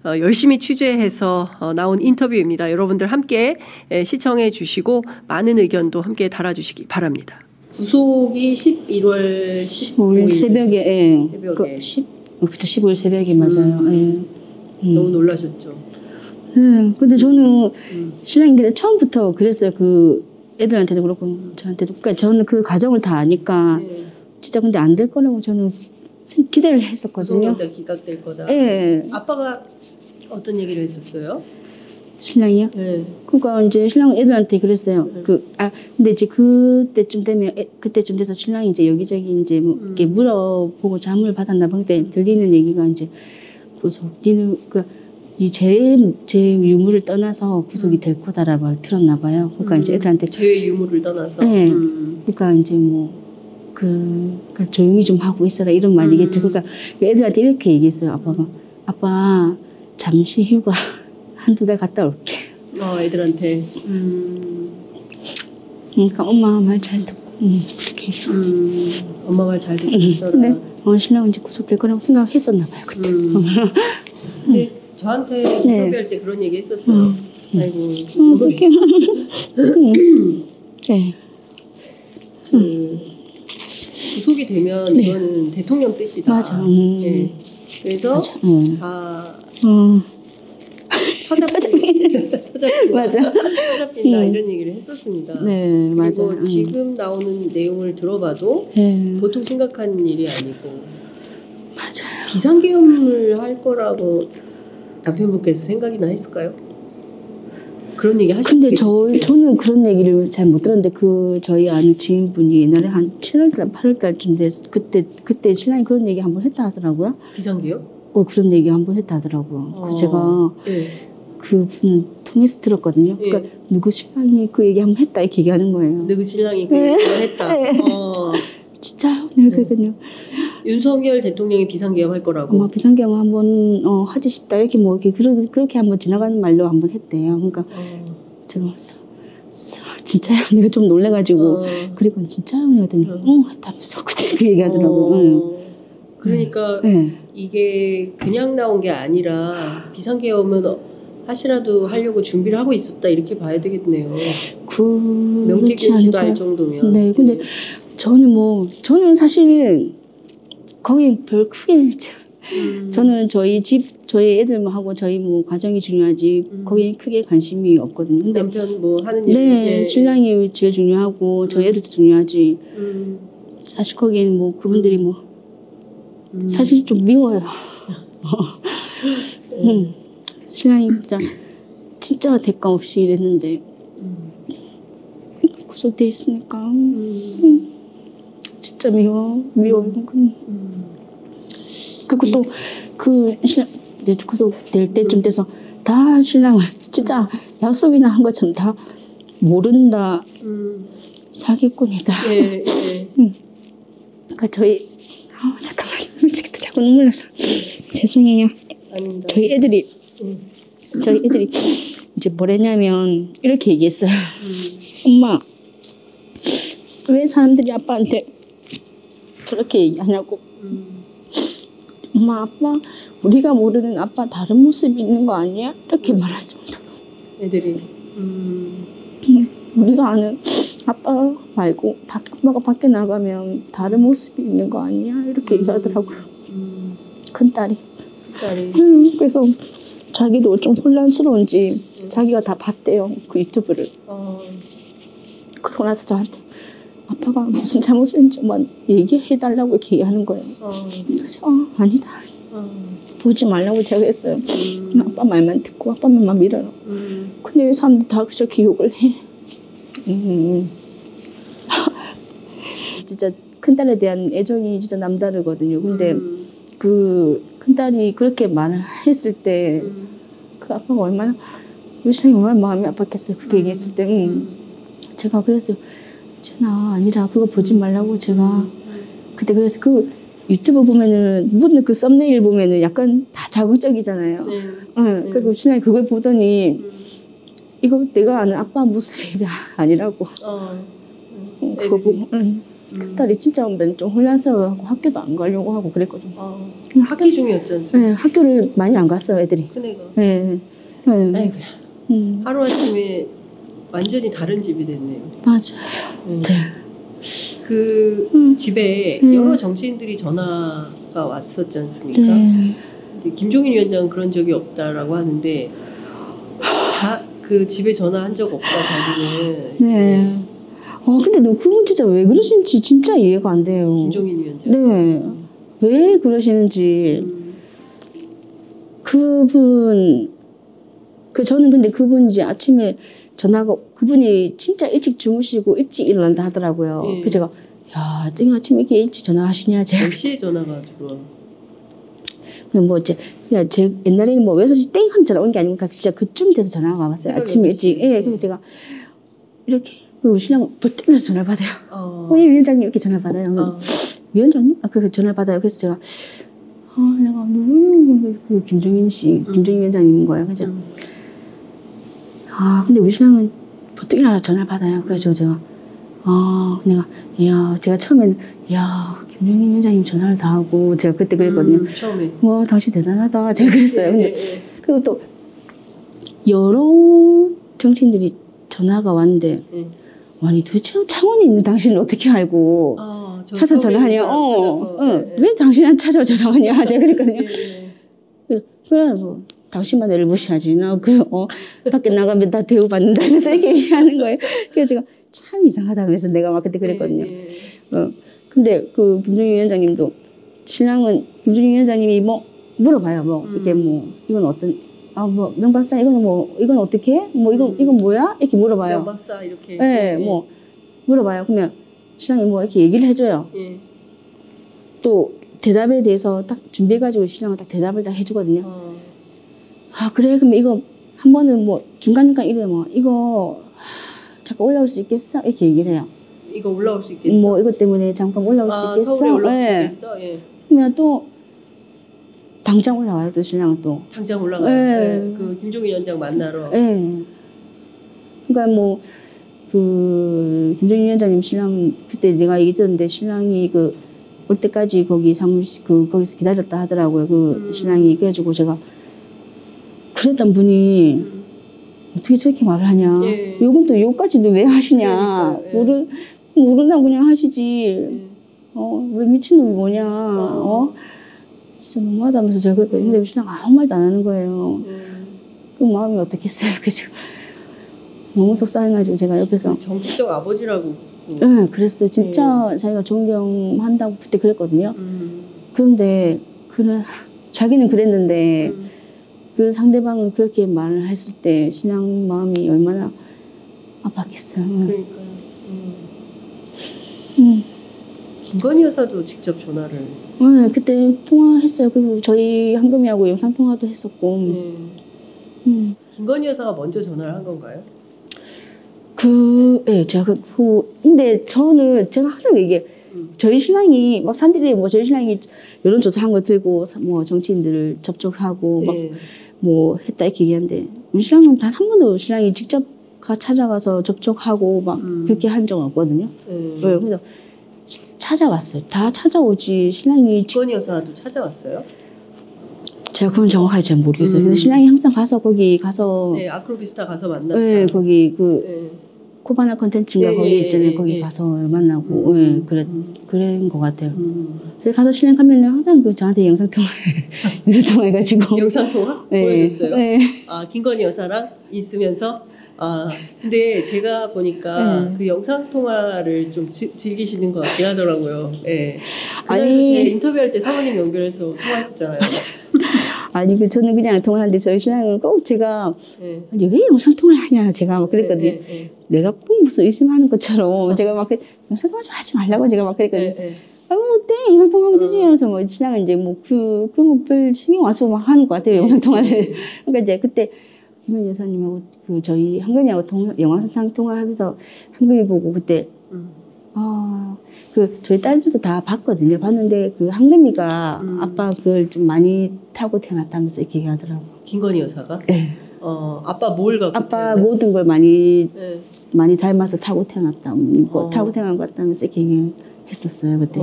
열심히 취재해서 나온 인터뷰입니다. 여러분들 함께 시청해 주시고 많은 의견도 함께 달아주시기 바랍니다. 구속이 11월 15일 새벽에, 예. 새벽에. 15일 새벽에 맞아요. 예. 너무 놀라셨죠? 근데 저는 신랑이 근데 처음부터 그랬어요. 그 애들한테도 그렇고 저한테도. 그러니까 저는 그 과정을 다 아니까 진짜 근데 안 될 거라고 저는 기대를 했었거든요. 구속영장 기각될 거다. 예. 아빠가 어떤 얘기를 했었어요? 신랑이요? 네. 그러니까 이제 신랑 애들한테 그랬어요. 근데 이제 그때쯤 되면 그때쯤 돼서 신랑이 이제 여기저기 이제 뭐 이렇게 물어보고 잠을 받았나 봐. 그때 들리는 얘기가 이제 구속 니는 제 유무를 떠나서 구속이 될 거다라는 말 들었나 봐요. 그러니까 이제 애들한테 제 유무를 떠나서. 네. 그러니까 이제 뭐 그러니까 조용히 좀 하고 있어라 이런 말이겠죠. 그러니까 애들한테 이렇게 얘기했어요. 아빠가 아빠 잠시 휴가 한두 달 갔다 올게. 애들한테. 그러니까 엄마 말 잘 듣고 그렇게. 엄마 말 잘 듣고 있어라. 네. 신랑은 이제 구속될 거라고 생각했었나 봐요 그때. 근데 저한테 인터뷰할 때 그런 얘기 했었어요. 아이고. 그렇게. 네. 구속이 되면 이거는 대통령 뜻이다. 맞아. 네. 그래서 맞아. 다 맞아. 터잡힌다 이런 얘기를 했었습니다. 네, 맞아. 그리고 지금 나오는 내용을 들어봐도 보통 심각한 일이 아니고 맞아요. 비상계엄을 할 거라고 남편분께서 생각이나 했을까요? 그런 얘기 하셨겠지. 근데 저는 그런 얘기를 잘 못 들었는데 저희 아는 지인분이 옛날에 한 7월달 8월달쯤 돼서 그때 신랑이 그런 얘기 한번 했다 하더라고요. 비상계엄? 그런 얘기 한번 했다 하더라고요. 제가 그분을 통해서 들었거든요. 그러니까 누구 신랑이 그 얘기 한번 했다 이렇게 얘기하는 거예요. 누구 신랑이 그 얘기를 했다. 진짜요? 네, 그거든요. 윤석열 대통령이 비상계엄 할 거라고. 아마 비상계엄 한번 하지 싶다 이렇게 뭐 그렇게 한번 지나가는 말로 한번 했대요. 그러니까 제가 진짜요? 내가 좀 놀래가지고 그리고 진짜요? 했더니 했다면서 그때 그 얘기하더라고요. 그러니까 이게 그냥 나온 게 아니라 비상계엄은 하시라도 하려고 준비를 하고 있었다 이렇게 봐야 되겠네요. 명태균 씨도 알 정도면. 네, 근데 저는 사실 거기 별 크게 저는 저희 애들하고 저희 가정이 중요하지 거기에 크게 관심이 없거든요. 근데 남편 하는 일. 네, 신랑이 제일 중요하고 저희 애들도 중요하지. 사실 거기에는 그분들이 사실 좀 미워요. 신랑이 진짜 대가 없이 일했는데 구속돼 있으니까 진짜 미워요. 그리고 또 이제 구속될 때쯤 돼서 다 신랑을 진짜 약속이나 한 것처럼 다 모른다. 사기꾼이다. 그러니까 저희 잠깐만요. 미치겠다. 자꾸 눈물 나서 죄송해요. 아닙니다. 저희 애들이 이제 뭐랬냐면 이렇게 얘기했어요. 엄마 왜 사람들이 아빠한테 저렇게 얘기하냐고. 엄마 아빠 우리가 모르는 아빠 다른 모습이 있는 거 아니야? 이렇게 말할 정도로 애들이 우리가 아는 아빠 말고 아빠가 밖에 나가면 다른 모습이 있는 거 아니야? 이렇게 얘기하더라고요. 큰딸이. 그래서 자기도 좀 혼란스러운지 자기가 다 봤대요. 그 유튜브를. 그러고 나서 저한테 아빠가 무슨 잘못했는지만 얘기해달라고 이렇게 얘기하는 거예요. 그래서 아니다. 보지 말라고 제가 했어요. 아빠 말만 듣고 아빠 말만 믿어라. 근데 왜 사람들이 다 그렇게 욕을 해? 진짜 큰딸에 대한 애정이 진짜 남다르거든요. 근데 그 큰딸이 그렇게 말을 했을 때 그 아빠가 얼마나 우리 신랑이 얼마나 마음이 아팠겠어요. 그렇게 얘기했을 때 제가 그랬어요. 쟤나 아니라 그거 보지 말라고 제가 그때 그래서 그 유튜브 보면은 모든 그 썸네일 보면은 약간 다 자극적이잖아요. 그리고 신랑이 그걸 보더니 이거 내가 아는 아빠 모습이 아니라고. 그거 보고 큰딸이 진짜 좀 혼란스러워하고 학교도 안 가려고 하고 그랬거든요. 학기 중이었지 않습니까? 네, 학교를 많이 안 갔어요, 애들이. 큰애가. 네. 네. 아이고야. 하루아침에 완전히 다른 집이 됐네요. 맞아요. 네. 그 집에 여러 정치인들이 전화가 왔었지 않습니까? 근데 김종인 위원장은 그런 적이 없다라고 하는데 다 그 집에 전화한 적 없다 자기는. 네. 근데 그분 진짜 왜 그러신지 진짜 이해가 안 돼요. 김종인 위원장. 네. 왜 그러시는지. 그분 저는 근데 그분 이제 아침에 전화가 그분이 진짜 일찍 주무시고 일찍 일어난다 하더라고요. 그래서 제가 야, 아침에 이렇게 일찍 전화하시냐 제가. 몇 시에 전화가 들어와? 그냥 뭐 이제 그냥 제 옛날에는 뭐 6시 땡 하면 전화 온 게 아니니까 진짜 그쯤 돼서 전화가 왔어요. 아침에 일찍. 예, 그래서 제가 이렇게 우리 신랑 벌떡 일어나서 전화를 받아요. 예, 위원장님 이렇게 전화를 받아요. 위원장님? 그 전화를 받아요. 그래서 제가 내가 그 김종인 위원장님인 거예요. 그래서 근데 우리 신랑은 벌떡 일어나서 전화를 받아요. 그래서 제가 제가 처음에는 김종인 위원장님 전화를 다 하고 제가 그때 그랬거든요. 처음에. 당신 대단하다. 제가 그랬어요. 근데 그리고 또 여러 정치인들이 전화가 왔는데 아니 도대체 창원에 있는 당신을 어떻게 알고 찾아서 전화하냐. 왜 당신한테 찾아와 전화하냐. 제가 그랬거든요. 그래 뭐 당신만 애를 무시하지. 나 밖에 나가면 다 대우받는다면서 이렇게 얘기하는 거예요. 그래서 제가 참 이상하다면서 내가 막 그때 그랬거든요. 근데 그 김종인 위원장님도 신랑은 김종인 위원장님이 뭐 물어봐요. 이렇게 이건 어떤 명박사 이건 어떻게 해? 이건 뭐야? 이렇게 물어봐요. 명박사 이렇게. 네, 뭐 물어봐요. 그러면 신랑이 이렇게 얘기를 해줘요. 또 대답에 대해서 딱 준비해가지고 신랑은 딱 대답을 딱 해주거든요. 그래 그러면 이거 한 번은 중간중간 이래 이거 잠깐 올라올 수 있겠어? 이렇게 얘기를 해요. 이거 올라올 수 있겠어? 이것 때문에 잠깐 올라올 수 있겠어? 서울에 올라올 수 있겠어? 예. 그러면 또 당장 올라와요. 또 신랑은 또. 당장 올라가요. 그 김종인 위원장 만나러. 그러니까 그 김종인 위원장님 신랑 그때 내가 얘기 들었는데 신랑이 올 때까지 거기 사무실 거기서 기다렸다 하더라고요. 신랑이 그래가지고 제가 그랬던 분이 어떻게 저렇게 말을 하냐. 욕은 또 욕까지도 왜 하시냐. 모른다고 그냥 하시지. 왜 미친놈이 뭐냐. 진짜 너무하다면서 제가 그랬거든요. 근데 신랑 아무 말도 안 하는 거예요. 그 마음이 어떻겠어요. 그래서 너무 속상해가지고 제가 옆에서. 정치적 아버지라고. 네, 그랬어요. 진짜 자기가 존경한다고 그때 그랬거든요. 그런데 자기는 그랬는데 그 상대방은 그렇게 말을 했을 때 신랑 마음이 얼마나 아팠겠어요. 그러니까요. 김건희 여사도 직접 전화를. 네, 그때 통화했어요. 그리고 저희 황금이하고 영상 통화도 했었고. 김건희 여사가 먼저 전화를 한 건가요? 제가 근데 제가 항상 이게 저희 신랑이 사람들이 저희 신랑이 여론조사한 거 들고 정치인들을 접촉하고 했다 이렇게 얘기하는데 우리 신랑은 단 한 번도 신랑이 직접 찾아가서 접촉하고 그렇게 한 적은 없거든요. 그래서 찾아왔어요. 다 찾아오지 신랑이. 김건희 여사도 찾아왔어요? 제가 그건 정확하게 잘 모르겠어요. 근데 신랑이 항상 거기 가서. 네, 아크로비스타 가서 만났다. 네, 거기 코바나 컨텐츠인가 거기 있잖아요. 거기 가서 만나고 그런 것 같아요. 그래서 가서 신랑 가면 항상 저한테 영상 통화해가지고. 영상 통화? 보여줬어요? 네. 김건희 여사랑 있으면서. 근데 제가 보니까 그 영상 통화를 좀 즐기시는 것 같긴 하더라고요. 네. 그날도 제 인터뷰할 때 사모님 연결해서 통화했었잖아요. 아니 저는 그냥 통화하는데 저희 신랑은 꼭 제가 아니 왜 영상 통화를 하냐 제가 막 그랬거든요. 내가 꼭 무슨 의심하는 것처럼 제가 막 영상 통화 좀 하지 말라고 제가 막 그랬거든요. 어때 영상 통화하면 되지 하면서 신랑은 이제 그런 거 별 신경 안 쓰고 막 하는 것 같아요. 영상 통화를. 그러니까 이제 그때 김현 여사님하고 저희 한금이하고 영상 통화하면서 한금이 보고 그때 저희 딸들도 다 봤거든요. 봤는데 그 한금이가 아빠 그걸 좀 많이 타고 태어났다면서 이렇게 얘기하더라고. 김건희 여사가? 네. 아빠 뭘 갖고 아빠 모든 걸 많이 닮아서 타고 태어났다. 타고 태어난 것 같다면서 이렇게 얘기했었어요 그때.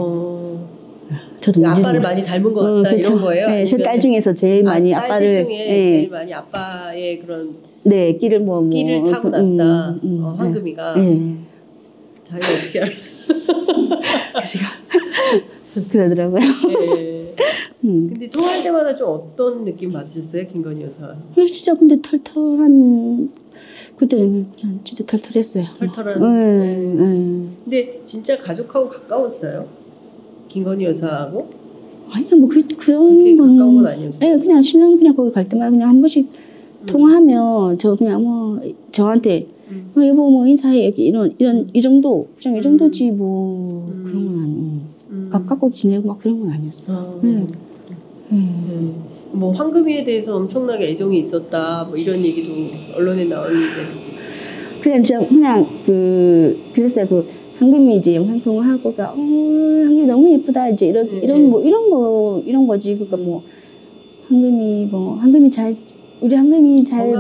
저도 아빠를 많이 닮은 것 같다 그렇죠. 이런 거예요? 네, 제 딸 중에서 제일 많이 아빠를 딸 중에 제일 많이 아빠의 그런 네 끼를 끼를 타고났다. 황금이가 자기가 어떻게 알아? 제가 그러더라고요. 네. 근데 통화할 때마다 좀 어떤 느낌 받으셨어요, 김건희 여사? 진짜 근데 털털한 그때는 그냥 진짜 털털했어요. 털털한. 근데 진짜 가족하고 가까웠어요, 김건희 여사하고? 아니요, 뭐 그런 건 가까운 건 아니었어요. 네, 그냥 신랑 그냥 거기 갈 때마다 그냥 한 번씩 통화하면 저 그냥 뭐 저한테 여보 뭐 인사해 이런 이 정도 그냥 이 정도지 뭐 그런 건 아니고 가깝고 지내고 막 그런 건 아니었어요. 뭐 황금이에 대해서 엄청나게 애정이 있었다 뭐 이런 얘기도 언론에 나왔는데 그냥 진짜 그냥 그랬어요. 그 황금이 이제 영상 통화하고 황금이 너무 예쁘다 이제 이런 거지. 그러니까 뭐 황금이 잘 우리 황금이 잘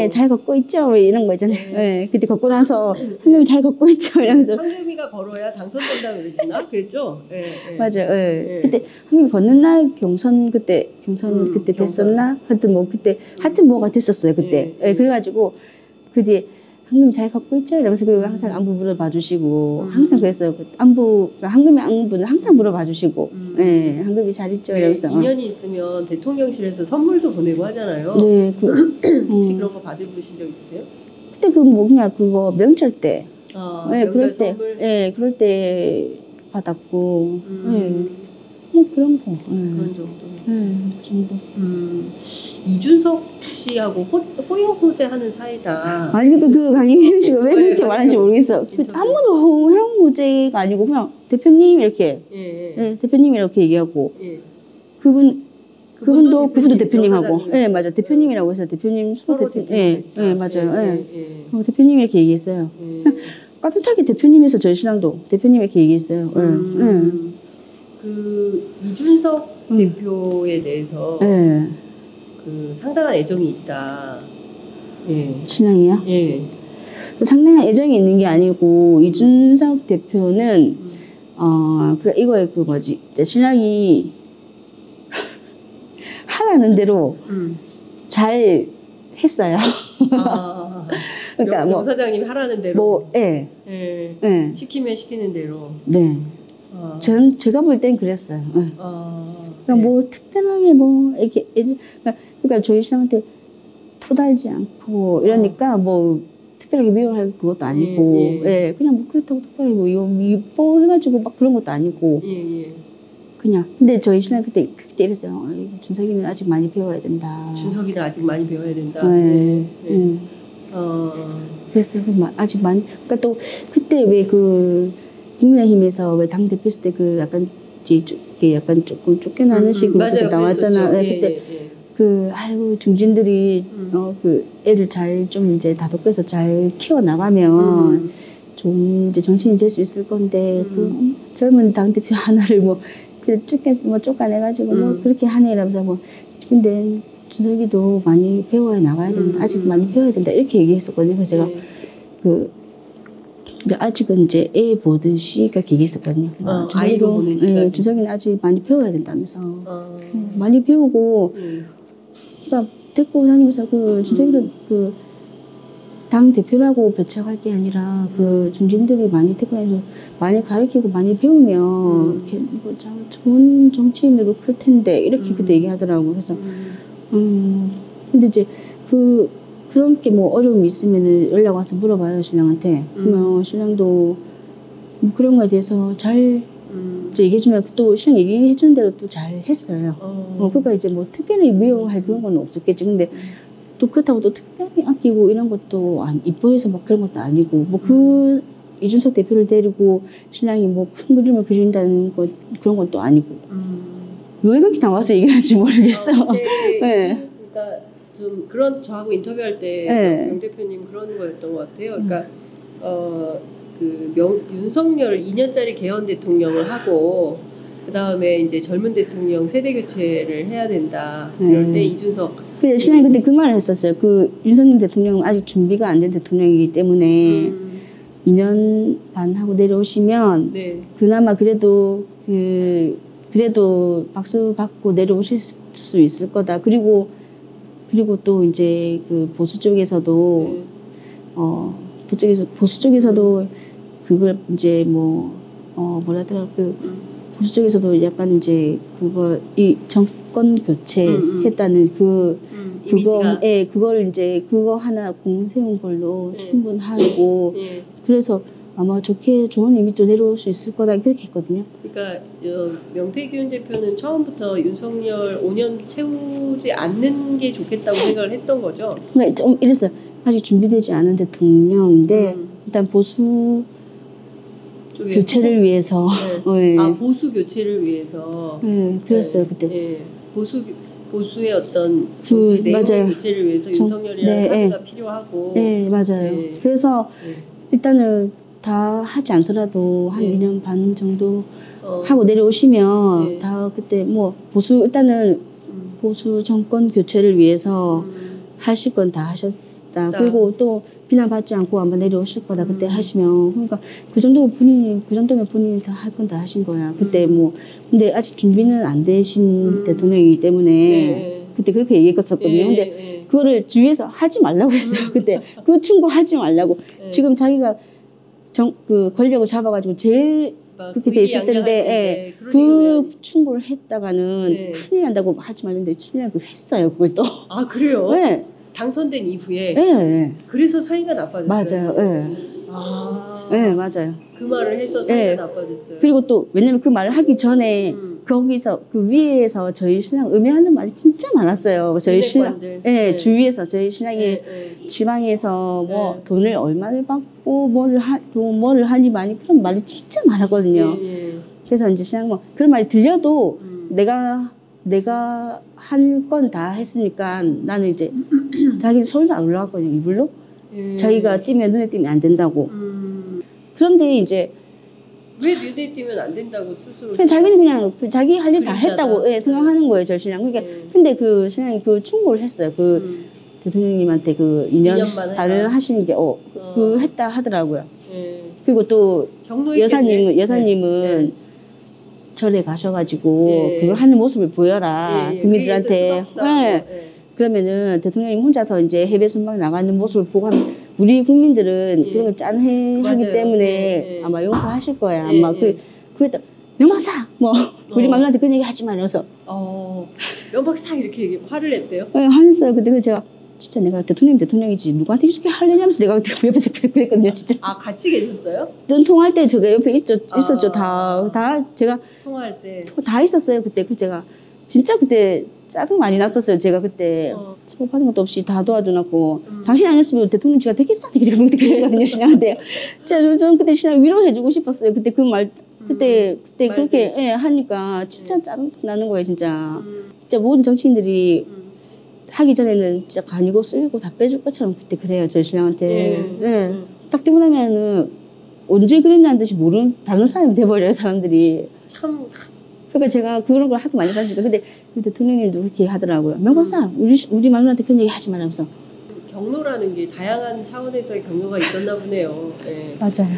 잘 걷고 있죠 이런 거 있잖아요. 그때 걷고 나서 황금이 잘 걷고 있죠 이러면서 황금이가 걸어야 당선된다 그랬죠. 맞아요. 그때 황금이 걷는 날 경선 그때 됐었나? 하여튼 뭐가 됐었어요 그때. 그래가지고 그 뒤에 황금이 잘 걷고 있죠 이러면서 항상 안부 물어봐 주시고 항상 그랬어요. 황금이 안부는 항상 물어봐 주시고 황금이 잘 있죠 이러면서 인연이 있으면 대통령실에서 선물도 보내고 하잖아요. 네, 혹시 그런 거 받으신 적 있으세요? 그때 그냥 그거 명절 때 명절 선물? 그럴 때 받았고 뭐 그런 거 그런 정도. 그 정도. 이준석 씨하고 호영호재하는 사이다. 아니 그 강희경 씨가 왜 그렇게 말하는지 모르겠어. 아무도 호영호재가 아니고 그냥 대표님 이렇게 대표님 이렇게 얘기하고 그분도 대표님하고 맞아 대표님이라고 해서 대표님 서로 대표님 맞아요. 대표님 이렇게 얘기했어요. 따뜻하게 대표님에서 저희 신랑도 대표님 이렇게 얘기했어요. 그 이준석 대표에 대해서 그 상당한 애정이 있다. 신랑이요? 상당한 애정이 있는 게 아니고 이준석 대표는 이거에 신랑이 하라는 대로 잘 했어요. 그러니까 명 사장님 하라는 대로. 시키면 시키는 대로. 네. 제가 볼 땐 그랬어요. 그러니까 뭐 특별하게 뭐 이렇게 그러니까 저희 신랑한테 토달지 않고 이러니까 뭐 특별하게 미워할 그것도 아니고 그냥 뭐 그렇다고 특별하게 뭐 미워 해가지고 막 그런 것도 아니고 그냥 근데 저희 신랑 그때 이랬어요. 준석이는 아직 많이 배워야 된다. 준석이는 아직 많이 배워야 된다. 그랬어요. 아직 많이 그러니까 또 그때 왜 국민의힘에서 왜 당 대표 했을 때 약간 조금 쫓겨나는 식으로 나왔잖아. 그때 아이고 중진들이 애를 잘 좀 이제 다독해서 잘 키워 나가면 좀 이제 정신이 될 수 있을 건데 젊은 당 대표 하나를 쫓아내가지고 뭐 그렇게 하네 이러면서 근데 준석이도 많이 배워야 나가야 된다. 아직 많이 배워야 된다 이렇게 얘기했었거든요. 그래서 제가 아직은 이제 애 보듯이 그렇게 얘기했었거든요. 아이로 보는 시간. 준석이는 아직 많이 배워야 된다면서. 많이 배우고, 그러니까 데리고 다니면서 준석이는 당 대표라고 배척할 게 아니라 중진들이 많이 데리고 다니면서 많이 가르치고 많이 배우면 이렇게 뭐 좋은 정치인으로 클 텐데 이렇게 그때 얘기하더라고. 그래서 근데 이제 그런 게 뭐 어려움이 있으면은 연락 와서 물어봐요 신랑한테. 그러면 신랑도 뭐 그런 거에 대해서 잘 이제 얘기해주면 또 신랑 얘기해주는 대로 또 잘 했어요. 그러니까 이제 뭐 특별히 미워할 그런 건 없었겠지. 근데 또 그렇다고 또 특별히 아끼고 이런 것도 이뻐해서 막 그런 것도 아니고 뭐 이준석 대표를 데리고 신랑이 뭐 큰 그림을 그린다는 것 그런 건 또 아니고. 왜 그렇게 나와서 얘기하는지 모르겠어. 그러니까 좀 저하고 인터뷰할 때 명 대표님 그런 거였던 것 같아요. 그러니까 윤석열 2년짜리 개헌 대통령을 하고 그 다음에 이제 젊은 대통령 세대 교체를 해야 된다. 그럴 때 이준석. 그래 신랑이 그때 그 말을 했었어요. 윤석열 대통령은 아직 준비가 안 된 대통령이기 때문에 2년 반 하고 내려오시면 그나마 그래도 그래도 박수 받고 내려오실 수 있을 거다. 그리고 또 이제 그 보수 쪽에서도 보수 쪽에서도 그걸 이제 뭐라더라 그 보수 쪽에서도 약간 이제 그걸 이 정권 교체했다는 이미지가. 그걸 이제 그거 하나 공세운 걸로 충분하고 그래서 아마 좋은 이미지로 내려올 수 있을 거다 그렇게 했거든요. 그러니까 명태균 대표는 처음부터 윤석열 5년 채우지 않는 게 좋겠다고 생각을 했던 거죠. 그러니까 좀 이랬어요. 아직 준비되지 않은 대통령인데 일단 보수 교체를 위해서. 네. 아 보수 교체를 위해서. 그랬어요 그때. 네. 보수의 어떤 정치 내용의 교체를 위해서 윤석열이라는 카드가 필요하고. 네 맞아요. 그래서 일단은 다 하지 않더라도 한 2년 반 정도 하고 내려오시면 다 그때 뭐 일단은 보수 정권 교체를 위해서 하실 건 다 하셨다. 그리고 또 비난받지 않고 한번 내려오실 거다. 그때 하시면 그러니까 그 정도면 본인이 다 할 건 다 하신 거야. 그때 근데 아직 준비는 안 되신 대통령이기 때문에 그때 그렇게 얘기했었거든요. 근데 그거를 주위에서 하지 말라고 했어요. 그때 그 충고 하지 말라고. 지금 자기가 그 권력을 잡아가지고 제일 그렇게 돼 있을 텐데 그 충고를 했다가는 큰일 난다고 하지 말는데 큰일 나고 했어요. 그걸 또. 아 그래요? 네. 당선된 이후에. 네. 그래서 사이가 나빠졌어요. 맞아요. 네. 네 맞아요. 그 말을 해서 사이가 나빠졌어요. 그리고 또 왜냐면 그 말을 하기 전에 거기서 그 위에서 저희 신랑 음해하는 말이 진짜 많았어요. 저희 신랑, 주위에서 저희 신랑이 지방에서 뭐 돈을 얼마를 받고 뭐를 하니 많이 그런 말이 진짜 많았거든요. 그래서 이제 신랑 뭐 그런 말이 들려도 내가 한 건 다 했으니까 나는 이제 자기는 서울도 안 올라갔거든요. 이불로. 자기가 눈에 띄면 안 된다고. 그런데 이제 왜 눈에 띄면 안 된다고 스스로 자기는 그냥 자기 할 일 다 했다고 생각하는 거예요. 저 신랑. 그러니까 근데 그 신랑이 그 충고를 했어요. 그 대통령님한테 그 2년 반을 하시는 게 그 했다 하더라고요. 그리고 또 여사님은 절에 가셔가지고 그걸 하는 모습을 보여라 국민들한테. 그러면은 대통령님 혼자서 이제 해외 순방 나가는 모습을 보고 하면 우리 국민들은 그런 걸 짠해하기 때문에 아마 용서하실 거야. 아마 그랬다. 명박사 우리 마누라한테 그런 얘기 하지 말아서. 명박사 이렇게 화를 냈대요. 화냈어요. 근데 제가 진짜 내가 대통령이지 누구한테 이렇게 할래냐면서 내가 옆에서 그랬거든요. 진짜. 아 같이 계셨어요? 전 통화할 때 제가 옆에 있었죠. 다 제가 통화할 때 다 있었어요. 그때 제가 진짜 그때 짜증 많이 났었어요. 제가 그때 받은 것도 없이 다 도와줘놨고 당신 아니었으면 대통령 제가 되겠어 되게 그랬거든요. 신랑한테. 저는 그때 신랑 위로해주고 싶었어요. 그때 그 말 그때 그렇게 하니까 진짜 짜증 나는 거예요. 진짜 모든 정치인들이 하기 전에는 진짜 간이고 쓸고 다 빼줄 것처럼 그때 그래요. 저희 신랑한테. 딱 되고 나면은 언제 그랬냐는 듯이 모르는 다른 사람이 돼버려요. 사람들이. 참. 그러니까 제가 그런 걸 하도 많이 가지고 근데 그 대통령님도 그렇게 하더라고요. 명박사 우리 마누라한테 그런 얘기 하지 말라면서. 경로라는 게 다양한 차원에서의 경로가 있었나 보네요. 맞아요.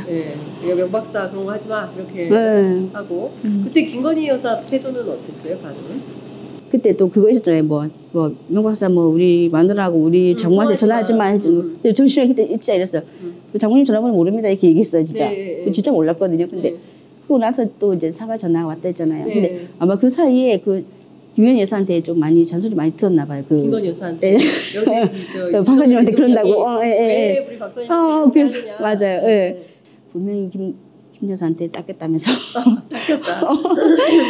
명박사 그런 거 하지 마 이렇게 하고 그때 김건희 여사 태도는 어땠어요? 반응은? 그때 또 그거 있었잖아요. 뭐 명박사 우리 마누라하고 우리 장모한테 전화하지 마 해주고 정신이 그때 진짜 이랬어요. 장모님 전화번호 모릅니다 이렇게 얘기했어요. 진짜 진짜 몰랐거든요. 근데 그러고 나서 또 이제 사과 전화가 왔다 했잖아요. 근데 아마 그 사이에 그 김건희 여사한테 좀 잔소리 많이 들었나 봐요. 김건희 여사한테 여기 박사님한테 그런다고. 왜 우리 박사님한테 맞아요. 분명히 김 여사한테 닦였다면서. 닦였다.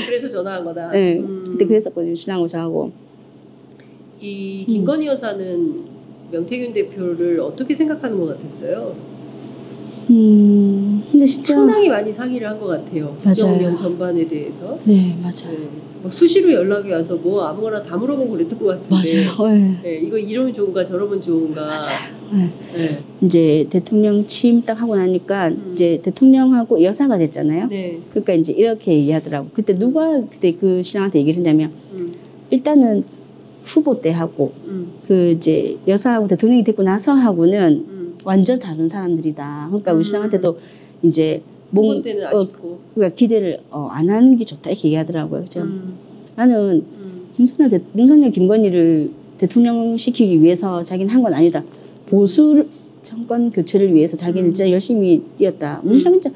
그래서 전화한 거다. 그때 그랬었거든요. 신랑하고 저하고. 이 김건희 여사는 명태균 대표를 어떻게 생각하는 것 같았어요? 근데 진짜 상당히 많이 상의를 한 것 같아요. 국정운영 전반에 대해서. 네, 맞아요. 수시로 연락이 와서 아무거나 다 물어보고 그랬던 것 같은데. 맞아요. 이거 이러면 좋은가 저러면 좋은가. 맞아요. 이제 대통령 취임 딱 하고 나니까 이제 대통령하고 여사가 됐잖아요. 그러니까 이제 이렇게 얘기하더라고. 그때 그때 그 신랑한테 얘기를 했냐면 일단은 후보 때 하고 그 이제 여사하고 대통령이 됐고 나서 하고는 완전 다른 사람들이다. 그러니까 우리 신랑한테도 이제 후보 때는 아쉽고. 그러니까 기대를 안 하는 게 좋다 이렇게 얘기하더라고요. 나는 윤석열 김건희를 대통령 시키기 위해서 자기는 한 건 아니다. 보수 정권 교체를 위해서 자기는 진짜 열심히 뛰었다. 우리랑 진짜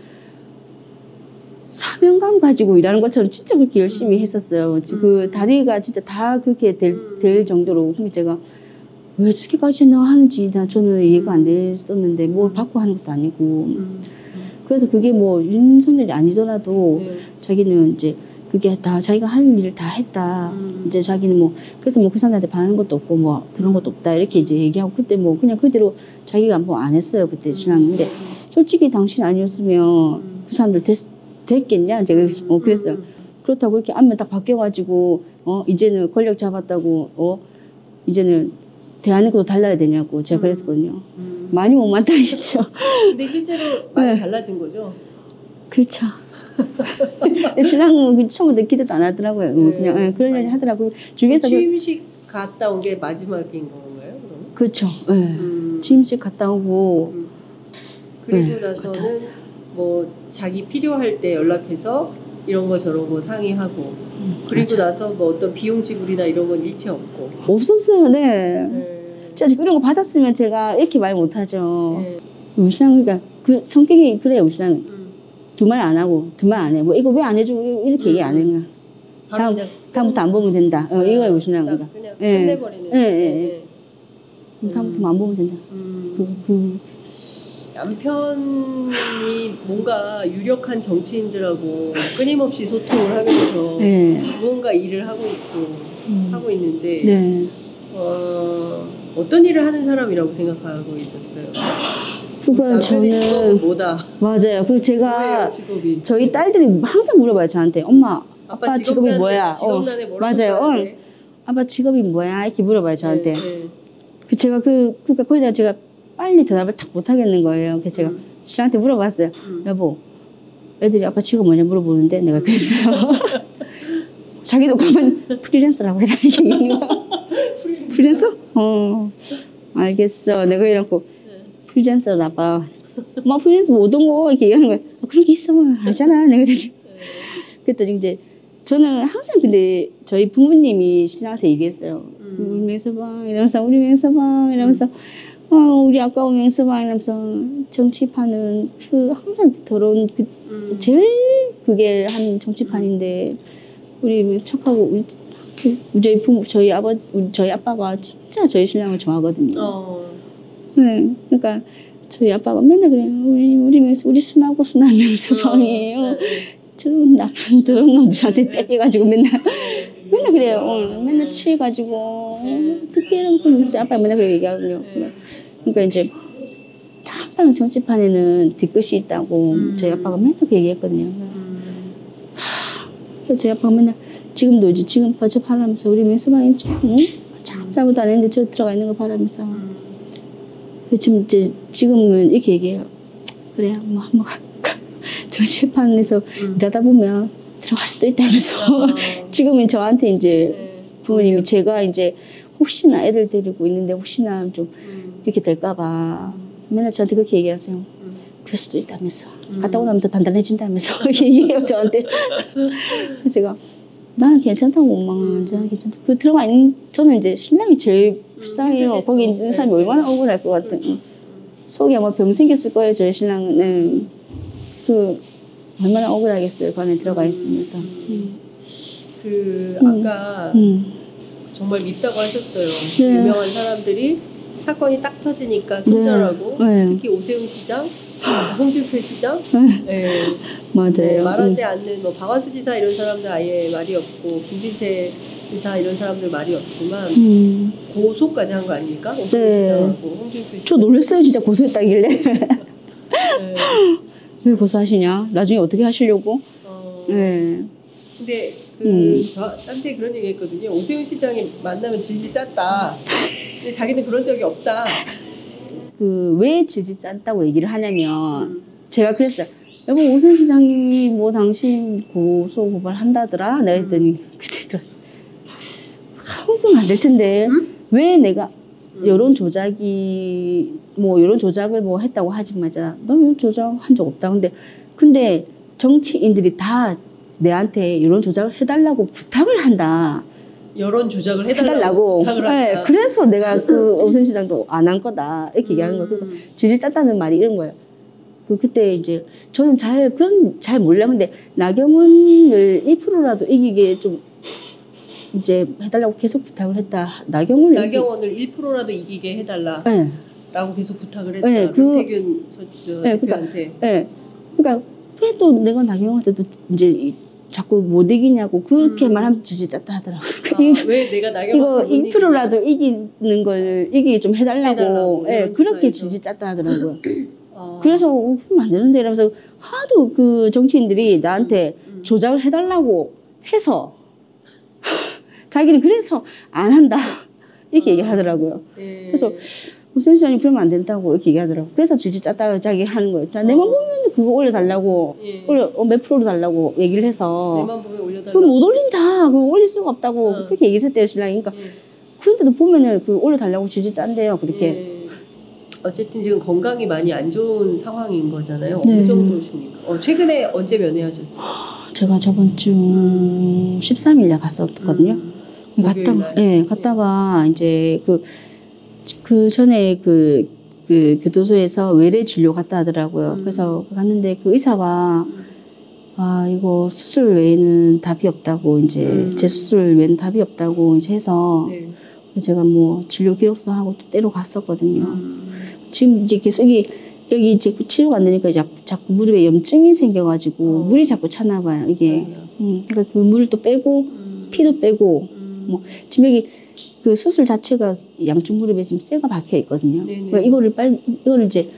사명감 가지고 일하는 것처럼 진짜 그렇게 열심히 했었어요. 그 다리가 진짜 다 그렇게 될 정도로. 근데 제가 왜 저렇게까지 내가 하는지 저는 이해가 안 됐었는데 뭘 받고 하는 것도 아니고. 그래서 그게 뭐 윤석열이 아니더라도 자기는 이제 그게 다 자기가 할 일을 다 했다. 이제 자기는 뭐 그래서 뭐 그 사람한테 바라는 것도 없고 뭐 그런 것도 없다 이렇게 이제 얘기하고 그때 뭐 그냥 그대로 자기가 뭐 안 했어요 그때 신랑인데 솔직히 당신 아니었으면 그 사람들 됐겠냐 제가 그랬어요. 그렇다고 그렇게 안면 딱 바뀌어가지고 이제는 권력 잡았다고 이제는 대한민국도 달라야 되냐고 제가 그랬거든요. 많이 못마땅했죠. 근데 실제로 많이 달라진 거죠? 그렇죠. 신랑은 처음부터 기대도 안 하더라고요. 그냥 그러려니 하더라고요. 주위에서 취임식 갔다 온 게 마지막인 건가요? 그러면? 그렇죠. 취임식 갔다 오고 그리고 나서는 뭐 자기 필요할 때 연락해서 이런 거 저런 거 상의하고 그리고 맞아. 나서 뭐 어떤 비용 지불이나 이런 건 일체 없고 없었어요. 네. 진짜 이런 거 받았으면 제가 이렇게 말 못하죠. 우리 신랑 그러니까 그 성격이 그래요. 우리 신랑은. 두 말 안 하고 두 말 안 해. 뭐 이거 왜 안 해줘? 이렇게 얘기 안 해. 다음부터 안 보면 된다. 이거예요 우리 신랑. 그냥 끝내버리는. 다음부터 안 보면 된다. 남편이 뭔가 유력한 정치인들하고 끊임없이 소통을 하면서 무언가 일을 하고 있고 하고 있는데 어떤 일을 하는 사람이라고 생각하고 있었어요? 그건 저는 뭐다? 맞아요. 그 제가 저희 딸들이 항상 물어봐요 저한테 엄마 아빠 직업이 뭐야? 맞아요. 아빠 직업이 뭐야? 이렇게 물어봐요 저한테. 그 제가 그러니까 거기다 제가 빨리 대답을 딱 못 하겠는 거예요. 그래서 제가 신랑한테 물어봤어요. 여보, 애들이 아빠 직업 뭐냐 물어보는데 내가 그랬어요. 자기도 가만 프리랜서라고 해라 이렇게 얘기하는 거야. 프리랜서? 알겠어. 내가 이러고 프리랜서나 봐. 엄마 프리랜서 뭐 어떤 거 이렇게 얘기하는 거야. 그런 게 있어 알잖아. 내가 그랬더니 이제 저는 항상 근데 저희 부모님이 신랑한테 얘기했어요. 우리 맹서방 이러면서 우리 맹서방 이러면서 우리 아까운 맹서방 이러면서 정치판은 그 항상 더러운 제일 그게 한 정치판인데 우리 착하고 저희 부모 저희 아빠가 진짜 저희 신랑을 좋아하거든요. 네, 그러니까 저희 아빠가 맨날 그래요. 우리 순하고 순한 맹서방이에요. 저런 나쁜 더러운 놈들한테 때려가지고 맨날 그래요. 맨날 취해가지고 어떻게 이러면서 우리 아빠가 맨날 그렇게 얘기하거든요. 그러니까 이제 항상 정치판에는 뒤끝이 있다고 저희 아빠가 맨날 그렇게 얘기했거든요. 그래서 저희 아빠가 맨날 지금도 이제 지금 벌써 바라면서 우리 맹서방이 참 잘못 안 했는데 저 들어가 있는 거 바라면서 지금은 이렇게 얘기해요. 그래 뭐 한번 정치판에서 일하다 보면 들어갈 수도 있다면서 지금은 저한테 이제 부모님이 제가 이제 혹시나 애들 데리고 있는데 혹시나 좀 이렇게 될까봐 맨날 저한테 그렇게 얘기하세요. 그럴 수도 있다면서 갔다 오면 더 단단해진다면서 얘기해요 저한테. 그래서 제가 나는 괜찮다고 엄마 저는 괜찮다. 그 들어가 있는 저는 이제 신랑이 제일 불쌍해요. 거기 있는 사람이 얼마나 억울할 것 같은. 속에 아마 병 생겼을 거예요 저희 신랑은. 그 얼마나 억울하겠어요 그 안에 들어가 있으면서. 아까 정말 밉다고 하셨어요. 유명한 사람들이 사건이 딱 터지니까 손절하고 특히 오세훈 시장, 홍준표 시장, 맞아요. 말하지 않는 뭐 박완수 지사 이런 사람들 아예 말이 없고 김진태 지사 이런 사람들 말이 없지만 고소까지 한 거 아닙니까? 오세훈 시장하고 홍준표 시장. 저 놀랐어요 진짜 고소했다길래. 왜 고소하시냐? 나중에 어떻게 하시려고? 근데 저한테 그런 얘기 했거든요. 오세훈 시장이 만나면 질질 짰다. 근데 자기는 그런 적이 없다. 왜 질질 짰다고 얘기를 하냐면 제가 그랬어요. 여보 오세훈 시장님이 뭐 당신 고소 고발 한다더라. 내가 했더니 그때 한번 안 될 텐데 왜 내가 여론 조작이 뭐 여론 조작을 뭐 했다고 하지마자 너 여론 조작한 적 없다. 근데 정치인들이 다 내한테 여론 조작을 해달라고 부탁을 한다. 여론 조작을 해달라고 부탁을 한다. 네, 그래서 내가 그 오세훈 시장도 안 한 거다 이렇게 얘기하는 거예요. 그러니까 질질 짰다는 말이 이런 거예요. 그때 이제 저는 잘 몰라요. 근데 나경원을 1%라도 이기게 좀 이제 해달라고 계속 부탁을 했다. 나경원을 1%라도 이기게 해달라. 네. 라고 계속 부탁을 했다. 네, 명태균 네, 대표한테. 그러니까 왜 또 내가 나경원한테도 이제 자꾸 못 이기냐고 그렇게 말하면서 질질 짰다 하더라고요. 왜 내가 나경원한테 이거 2%라도 이기는 걸 이기게 좀 해달라고 네, 그렇게 질질 짰다 하더라고요. 그래서 그러면 안 되는데 이러면서 하도 그 정치인들이 나한테 조작을 해달라고 해서 자기는 그래서 안 한다 이렇게 얘기하더라고요. 그래서 오세훈 시장님 그러면 안 된다고 이렇게 얘기하더라고요. 그래서 질질 짰다고 자기 하는 거예요. 내만 보면 그거 올려달라고 몇 프로로 달라고 얘기를 해서 내만 보면 올려달라고 그거 못 올린다. 그거 올릴 수가 없다고 그렇게 얘기를 했대요 신랑이. 그러니까 그런데도 보면은 그 올려달라고 질질 짠대요 그렇게. 어쨌든 지금 건강이 많이 안 좋은 상황인 거잖아요. 네. 어느 정도십니까? 최근에 언제 면회하셨어요? 제가 저번 주 13일에 갔었거든요. 갔다가 이제 그 전에 그 교도소에서 외래 진료 갔다 하더라고요. 그래서 갔는데 그 의사가 이거 수술 외에는 답이 없다고 이제 재수술 외에는 답이 없다고 이제 해서 제가 뭐 진료 기록서하고 또 때로 갔었거든요. 지금 이제 계속 여기 이제 치료가 안 되니까 자꾸 무릎에 염증이 생겨가지고 물이 자꾸 차나 봐요 이게. 그러니까 그 물을 또 빼고 피도 빼고 뭐 지금 여기 그 수술 자체가 양쪽 무릎에 지금 쇠가 박혀 있거든요. 그러니까 이거를 이제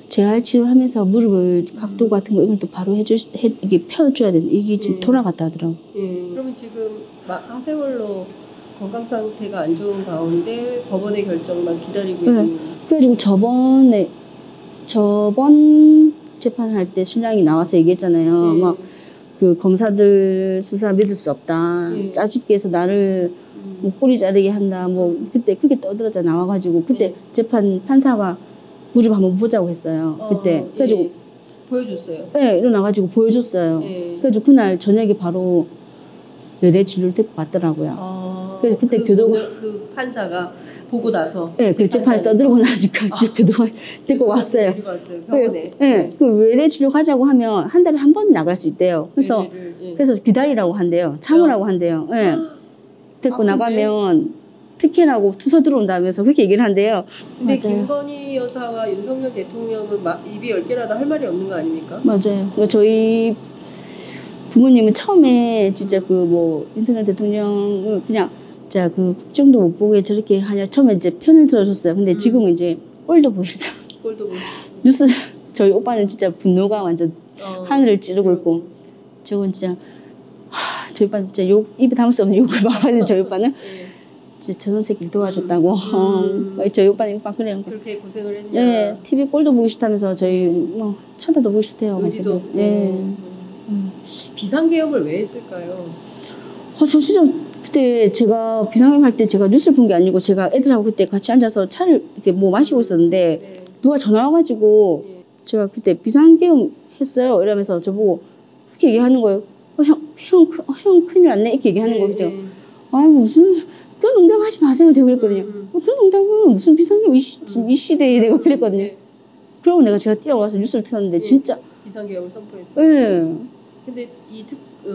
재활 치료하면서 무릎을 각도 같은 거 이걸 또 바로 이게 펴줘야 되는데 이게 지금 돌아갔다 하더라고. 그러면 지금 하세월로 건강 상태가 안 좋은 가운데 법원의 결정만 기다리고 있는. 그래가지고 저번 재판할 때 신랑이 나와서 얘기했잖아요. 막 그 검사들 수사 믿을 수 없다. 짜집기 해서 나를 뭐 꼬리 자르게 한다. 뭐 그때 크게 떠들어져 나와가지고 그때 재판 판사가 무릎 한번 보자고 했어요. 그때 그래가지고 보여줬어요. 네, 일어나가지고 보여줬어요. 그래가지고 그날 저녁에 바로 외래 진료를 데리고 갔더라고요. 그래서 그때 그 판사가 보고 나서 그 재판에 떠들고 나니까 교도관 데리고 왔어요. 병원에. 그 외래 진료 가자고 하면 한 달에 한 번 나갈 수 있대요. 그래서 그래서 기다리라고 한대요. 참으라고 한대요. 데리고 나가면 특혜라고 투서 들어온다면서 그렇게 얘기를 한대요. 근데 맞아요. 김건희 여사와 윤석열 대통령은 입이 10개라도 할 말이 없는 거 아닙니까? 맞아요. 그러니까 저희 부모님은 처음에 진짜 그 뭐 윤석열 대통령은 그냥 자 그 국정도 못 보게 저렇게 하냐 처음에 이제 편을 들어줬어요. 근데 지금은 이제 꼴도 보시다. 뉴스 저희 오빠는 진짜 분노가 완전 하늘을 찌르고 있고 저건 진짜 저희 오빠 진짜 입에 담을 수 없는 욕을 막 하는 저희 오빠는 진짜 저런 새끼를 도와줬다고. 저희 오빠는 막 그래요. 그렇게 고생을 했냐? 네, TV 꼴도 보기 싫다면서 저희 뭐 쳐다도 보기 싫대요. 의리도 없고. 비상계엄을 왜 했을까요? 저 진짜 그때 제가 비상계엄 할 때 제가 뉴스를 본 게 아니고 제가 애들하고 그때 같이 앉아서 차를 이렇게 뭐 마시고 있었는데 누가 전화 와가지고 제가 그때 비상계엄 했어요. 이러면서 저보고 그렇게 얘기하는 거예요. 형 큰일 났네 이렇게 얘기하는 거예요. 제가 무슨 그런 농담하지 마세요. 제가 그랬거든요. 그런 농담은 무슨 비상계엄 이 시대에 내가 그랬거든요. 그러고 제가 뛰어가서 뉴스를 틀었는데 진짜 비상계엄을 선포했어요. 근데 이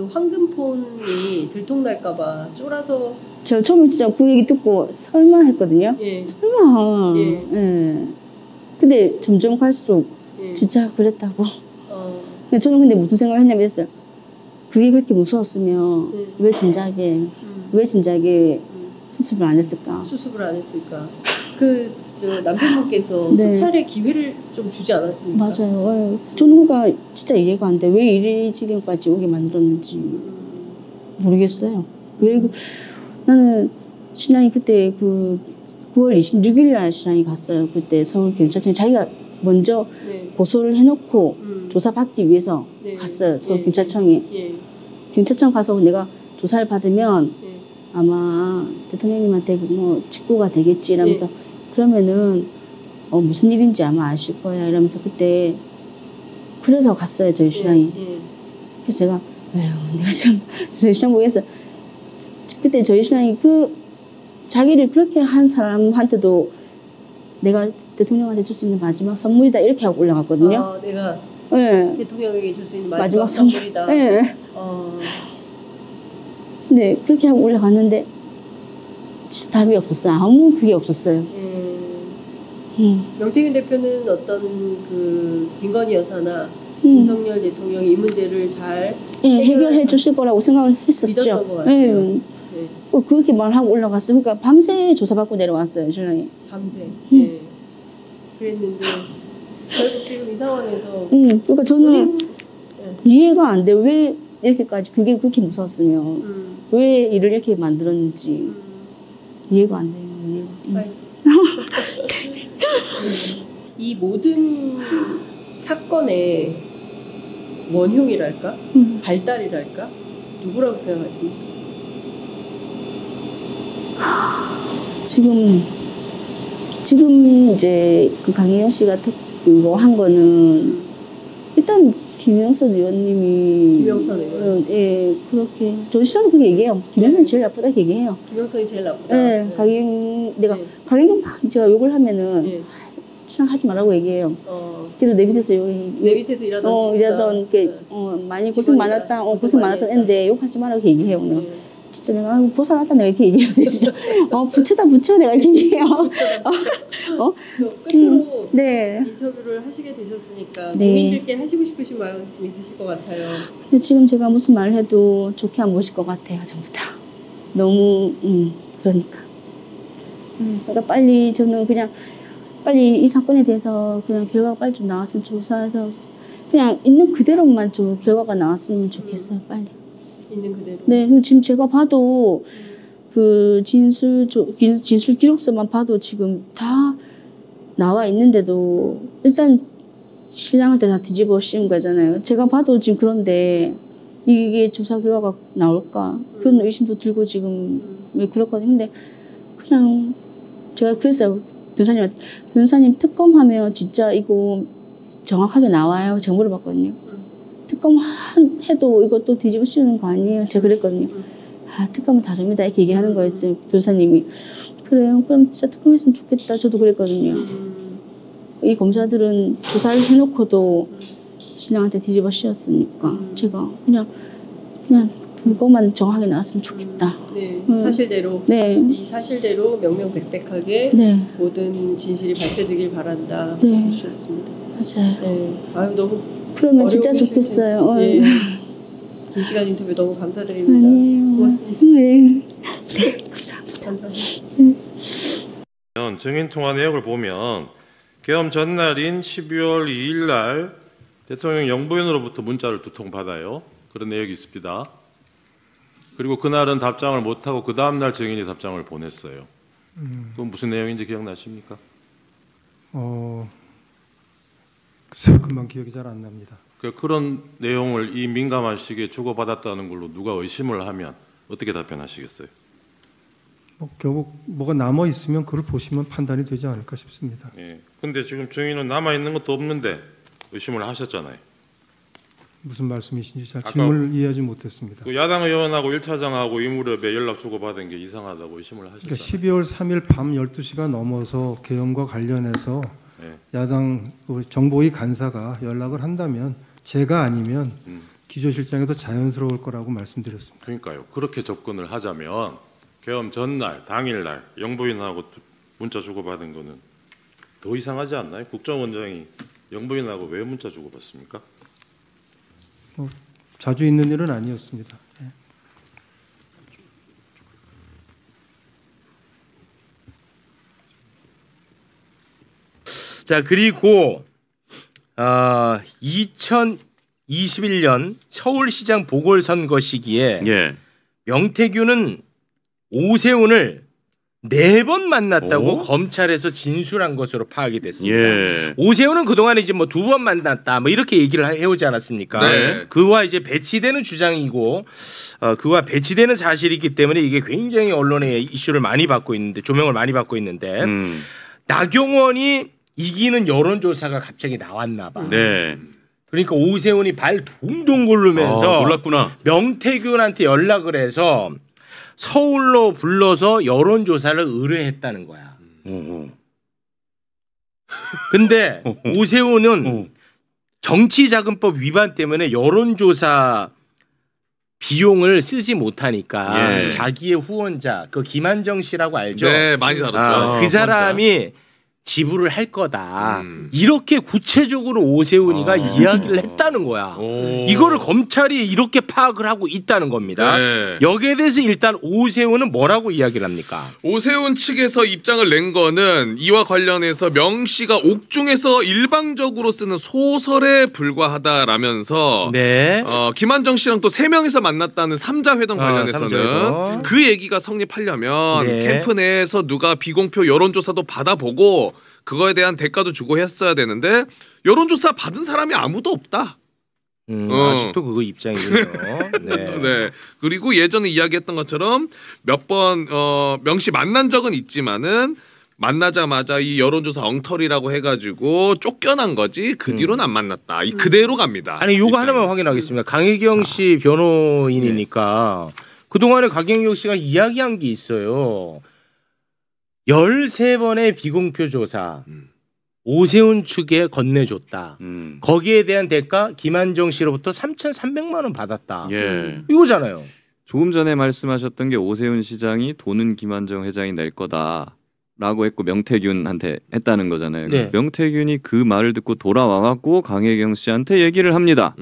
황금폰이 들통날까봐 쫄아서 저 처음에 진짜 그 얘기 듣고 설마 했거든요. 설마. 근데 점점 갈수록 진짜 그랬다고. 저는 근데 무슨 생각을 했냐면 했어요. 그게 그렇게 무서웠으면 왜 진작에 수습을 안 했을까? 저 남편분께서 수차례 기회를 좀 주지 않았습니까? 맞아요. 저는 그러니까 진짜 이해가 안 돼. 왜 이 지경까지 오게 만들었는지 모르겠어요. 나는 신랑이 그때 그 9월 26일 날 신랑이 갔어요. 그때 서울경찰청에 자기가 먼저 고소를 해놓고 조사받기 위해서 갔어요. 서울경찰청에. 경찰청 가서 내가 조사를 받으면 아마 대통령님한테 뭐 직고가 되겠지라면서 그러면은 무슨 일인지 아마 아실 거야 이러면서 그때 그래서 갔어요 저희 신랑이. 그래서 제가 에휴 내가 참 저희 신랑 보겠어. 그때 저희 신랑이 자기를 그렇게 한 사람한테도 내가 대통령한테 줄 수 있는 마지막 선물이다 이렇게 하고 올라갔거든요. 내가 네. 대통령에게 줄 수 있는 마지막 선물이다. 네. 네 그렇게 하고 올라갔는데 진짜 답이 없었어요. 아무 그게 없었어요. 명태균 대표는 어떤 그 김건희 여사나 윤석열 대통령이 이 문제를 잘 해결해 주실 거라고 생각을 했었죠. 믿었던 것 같아요. 그렇게 말하고 올라갔어요. 그러니까 밤새 조사받고 내려왔어요, 신랑이. 밤새. 그랬는데 결국 지금 이 상황에서. 그러니까 저는 이해가 안 돼요. 왜 이렇게까지 그게 그렇게 무서웠으면 왜 일을 이렇게 만들었는지 이해가 안 돼요. 이 모든 사건의 원흉이랄까? 발달이랄까? 누구라고 생각하십니까? 지금 이제 그 강혜영 씨가 그거 한 거는 일단 김영선 의원님이 그렇게 저희 시절도 그렇게 얘기해요. 김영선이 제일 나쁘다 이렇게 얘기해요. 김영선이 제일 나쁘다. 강혜영 강혜영 막 제가 욕을 하면은 출연하지 말라고 얘기해요. 그래도 내 밑에서 일하던 게 많이 고생 많았다. 고생 많았던 애인데 욕하지 말라고 얘기해요. 오늘. 진짜 내가 보살났다 내가 이렇게 얘기해요. 진짜 부처 내가 이렇게 얘기해요. 끝으로 인터뷰를 하시게 되셨으니까 국민들께 하시고 싶으신 말씀 있으실 것 같아요. 근데 지금 제가 무슨 말을 해도 좋게 안 보실 것 같아요. 전부 다. 너무 그러니까. 그러니까 빨리 저는 그냥 빨리 이 사건에 대해서 그냥 결과가 빨리 좀 나왔으면 조사해서 그냥 있는 그대로만 좀 결과가 나왔으면 좋겠어요. 빨리. 있는 그대로. 네, 지금 제가 봐도 그 진술 기록서만 봐도 지금 다 나와 있는데도 일단 신랑한테 다 뒤집어 씌운 거잖아요. 제가 봐도 지금 그런데 이게 조사 결과가 나올까 그런 의심도 들고 지금 왜 그렇거든요. 근데 그냥 제가 그랬어요. 변호사님한테 변호사님 특검하면 진짜 이거 정확하게 나와요. 제가 물어봤거든요. 특검 해도 이것도 뒤집어 씌우는 거 아니에요? 제가 그랬거든요. 특검은 다릅니다. 이렇게 얘기하는 거였지 변호사님이. 그래요. 그럼 진짜 특검했으면 좋겠다. 저도 그랬거든요. 이 검사들은 조사를 해놓고도 신랑한테 뒤집어 씌웠으니까 제가 그냥 그것만 정확하게 나왔으면 좋겠다. 사실대로. 이 사실대로 명명백백하게 모든 진실이 밝혀지길 바란다. 말씀 주셨습니다. 맞아요. 너무 그러면 진짜 좋겠어요. 긴 시간 인터뷰 너무 감사드립니다. 고맙습니다. 감사합니다. 증인 통화 내역을 보면 계엄 전날인 12월 2일 날 대통령 영부인으로부터 문자를 2통 받아요. 그런 내역이 있습니다. 그리고 그날은 답장을 못하고 그 다음날 증인이 답장을 보냈어요. 그건 무슨 내용인지 기억나십니까? 글쎄요, 금방 기억이 잘 안 납니다. 그런 내용을 이 민감한 시기에 주고받았다는 걸로 누가 의심을 하면 어떻게 답변하시겠어요? 결국 뭐가 남아 있으면 그걸 보시면 판단이 되지 않을까 싶습니다. 근데 지금 증인은 남아 있는 것도 없는데 의심을 하셨잖아요. 무슨 말씀이신지 잘 질문을 이해하지 못했습니다. 그 야당 의원하고 1차장하고 이 무렵에 연락 주고받은 게 이상하다고 의심을 하셨잖아요. 그러니까 12월 3일 밤 12시가 넘어서 계엄과 관련해서 야당 정보위 간사가 연락을 한다면 제가 아니면 기조실장이 더 자연스러울 거라고 말씀드렸습니다. 그러니까요. 그렇게 접근을 하자면 계엄 전날, 당일날 영부인하고 문자 주고받은 거는 더 이상하지 않나요? 국정원장이 영부인하고 왜 문자 주고받습니까? 자주 있는 일은 아니었습니다. 자, 그리고 2021년 서울시장 보궐선거 시기에 명태균은 오세훈을 4번 만났다고 검찰에서 진술한 것으로 파악이 됐습니다. 오세훈은 그동안에 이제 뭐 2번 만났다 뭐 이렇게 얘기를 해오지 않았습니까? 그와 이제 배치되는 주장이고 그와 배치되는 사실이기 때문에 이게 굉장히 언론의 이슈를 많이 받고 있는데 조명을 많이 받고 있는데 나경원이 이기는 여론조사가 갑자기 나왔나 봐. 네. 그러니까 오세훈이 발 동동 구르면서 놀랐구나. 명태균한테 연락을 해서 서울로 불러서 여론조사를 의뢰했다는 거야. 근데 오세훈은 정치자금법 위반 때문에 여론조사 비용을 쓰지 못하니까 자기의 후원자 그 김한정 씨라고 알죠? 네, 많이 다뤘죠. 그 사람이 지불을 할 거다. 이렇게 구체적으로 오세훈이가 이야기를 했다는 거야. 이거를 검찰이 이렇게 파악을 하고 있다는 겁니다. 네. 여기에 대해서 일단 오세훈은 뭐라고 이야기를 합니까? 오세훈 측에서 입장을 낸 거는 이와 관련해서 명 씨가 옥중에서 일방적으로 쓰는 소설에 불과하다라면서 네. 김한정 씨랑 또 3명이서 만났다는 3자 회동 관련해서는 삼자회동. 그 얘기가 성립하려면 네. 캠프 내에서 누가 비공표 여론조사도 받아보고 그거에 대한 대가도 주고 했어야 되는데 여론조사 받은 사람이 아무도 없다. 아직도 그거 입장이군요. 네. 네. 그리고 예전에 이야기했던 것처럼 몇 번 명시 만난 적은 있지만은 만나자마자 이 여론조사 엉터리라고 해가지고 쫓겨난 거지 그 뒤로는 안 만났다. 이 그대로 갑니다. 아니 요거 입장이. 하나만 확인하겠습니다. 강혜경 씨 변호인이니까 그동안에 강혜경 씨가 이야기한 게 있어요. 13번의 비공표 조사 오세훈 측에 건네줬다. 거기에 대한 대가 김한정 씨로부터 3,300만 원 받았다. 이거잖아요. 조금 전에 말씀하셨던 게 오세훈 시장이 돈은 김한정 회장이 낼 거다라고 했고 명태균한테 했다는 거잖아요. 네. 명태균이 그 말을 듣고 돌아와갖고 강혜경 씨한테 얘기를 합니다.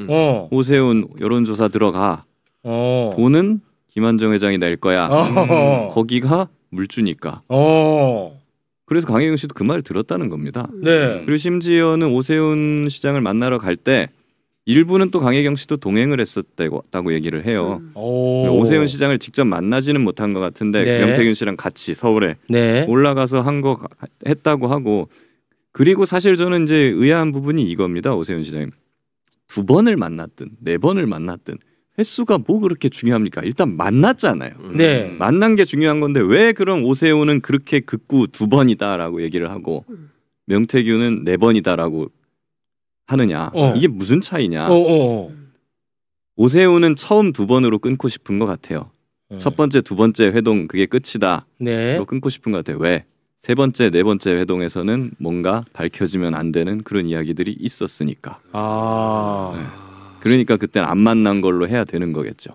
오세훈 여론조사 들어가. 돈은 김한정 회장이 낼 거야. 거기가 물주니까. 그래서 강혜경 씨도 그 말을 들었다는 겁니다. 네. 그리고 심지어는 오세훈 시장을 만나러 갈 때 일부는 또 강혜경 씨도 동행을 했었다고 얘기를 해요. 오세훈 시장을 직접 만나지는 못한 것 같은데 네. 명태균 씨랑 같이 서울에 네. 올라가서 했다고 하고 그리고 사실 저는 이제 의아한 부분이 이겁니다. 오세훈 시장님 2번을 만났든 4번을 만났든 횟수가 뭐 그렇게 중요합니까? 일단 만났잖아요. 네. 만난 게 중요한 건데 왜 그럼 오세훈은 그렇게 극구 2번이다라고 얘기를 하고 명태균은 4번이다라고 하느냐? 이게 무슨 차이냐? 오세훈은 처음 2번으로 끊고 싶은 것 같아요. 첫 번째, 두 번째 회동 그게 끝이다. 네. 끊고 싶은 것 같아요. 왜? 세 번째, 네 번째 회동에서는 뭔가 밝혀지면 안 되는 그런 이야기들이 있었으니까. 네. 그러니까 그때는 안 만난 걸로 해야 되는 거겠죠.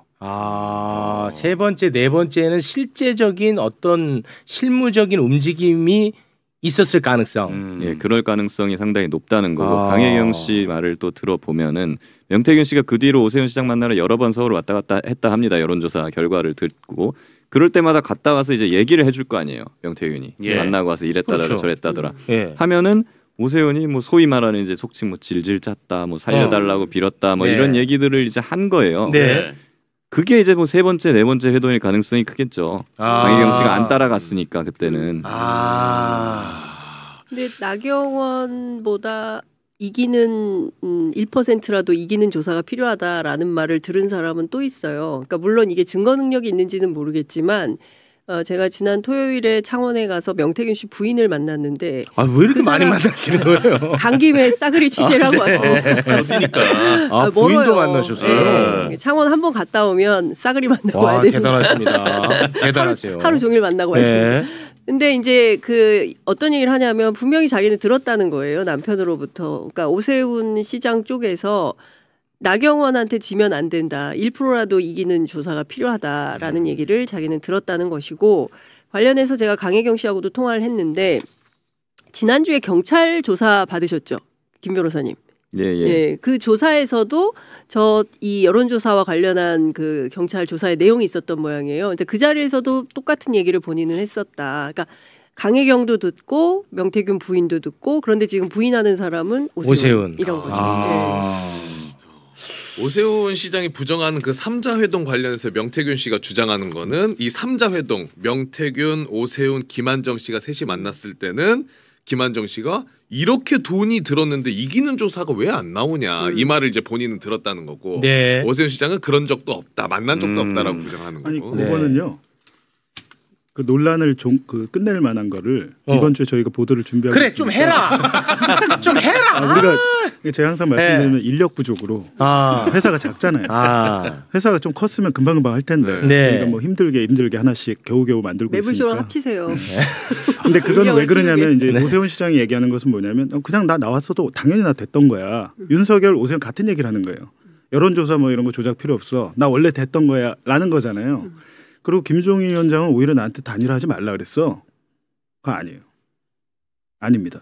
세 번째, 네 번째는 실제적인 어떤 실무적인 움직임이 있었을 가능성. 예, 그럴 가능성이 상당히 높다는 거고 강혜경 씨 말을 또 들어보면은 명태균 씨가 그 뒤로 오세훈 시장 만나러 여러 번 서울 왔다 갔다 했다 합니다. 여론조사 결과를 듣고 그럴 때마다 갔다 와서 이제 얘기를 해줄 거 아니에요. 명태균이 만나고 와서 이랬다더라 그렇죠. 저랬다더라 하면은 오세훈이 뭐 소위 말하는 이제 속칭 뭐 질질 짰다, 뭐 살려달라고 빌었다, 뭐 이런 얘기들을 이제 한 거예요. 네. 그게 이제 뭐 세 번째, 네 번째 회동일 가능성이 크겠죠. 강혜경 씨가 안 따라갔으니까 그때는. 근데 나경원보다 이기는 1%라도 이기는 조사가 필요하다라는 말을 들은 사람은 또 있어요. 그러니까 물론 이게 증거 능력이 있는지는 모르겠지만 제가 지난 토요일에 창원에 가서 명태균 씨 부인을 만났는데 왜 이렇게 많이 만나시는 거예요? 간 김에 싸그리 취재를 하고 왔습니다. 어디니까. 부인도 만나셨어요? 네. 창원 한번 갔다 오면 싸그리 만나고 와야 와, 됩니다. 대단하십니다. 대단하세요. 하루 종일 만나고 와야 됩니다. 근데 이제 그 어떤 얘기를 하냐면 분명히 자기는 들었다는 거예요. 남편으로부터. 그러니까 오세훈 시장 쪽에서 나경원한테 지면 안 된다. 1%라도 이기는 조사가 필요하다라는 얘기를 자기는 들었다는 것이고 관련해서 제가 강혜경 씨하고도 통화를 했는데 지난주에 경찰 조사 받으셨죠? 김 변호사님. 예, 그 조사에서도 이 여론조사와 관련한 그 경찰 조사의 내용이 있었던 모양이에요. 근데 그 자리에서도 똑같은 얘기를 본인은 했었다. 그러니까 강혜경도 듣고 명태균 부인도 듣고 그런데 지금 부인하는 사람은 오세훈. 이런 거죠. 오세훈 시장이 부정하는 그 3자 회동 관련해서 명태균 씨가 주장하는 거는 이 3자 회동 명태균, 오세훈, 김한정 씨가 셋이 만났을 때는 김한정 씨가 이렇게 돈이 들었는데 이기는 조사가 왜 안 나오냐 이 말을 이제 본인은 들었다는 거고 오세훈 시장은 그런 적도 없다 만난 적도 없다라고 부정하는 거고. 아니 그거는요 그 논란을 끝낼 만한 거를 이번 주에 저희가 보도를 준비하고 그래 있으니까. 좀 해라. 좀 해라. 우리가 제가 항상 말씀드리면 인력 부족으로 회사가 작잖아요. 회사가 좀 컸으면 금방금방 할 텐데 저희가 뭐 힘들게 하나씩 겨우겨우 만들고 있으니까. 매불쇼랑 합치세요. 근데 그건 왜 그러냐면 이제 오세훈 시장이 얘기하는 것은 뭐냐면 그냥 나 나왔어도 당연히 나 됐던 거야. 윤석열, 오세훈 같은 얘기를 하는 거예요. 여론조사 뭐 이런 거 조작 필요 없어. 나 원래 됐던 거야 라는 거잖아요. 그리고 김종인 위원장은 오히려 나한테 단일화하지 말라 그랬어. 그거 아니에요. 아닙니다.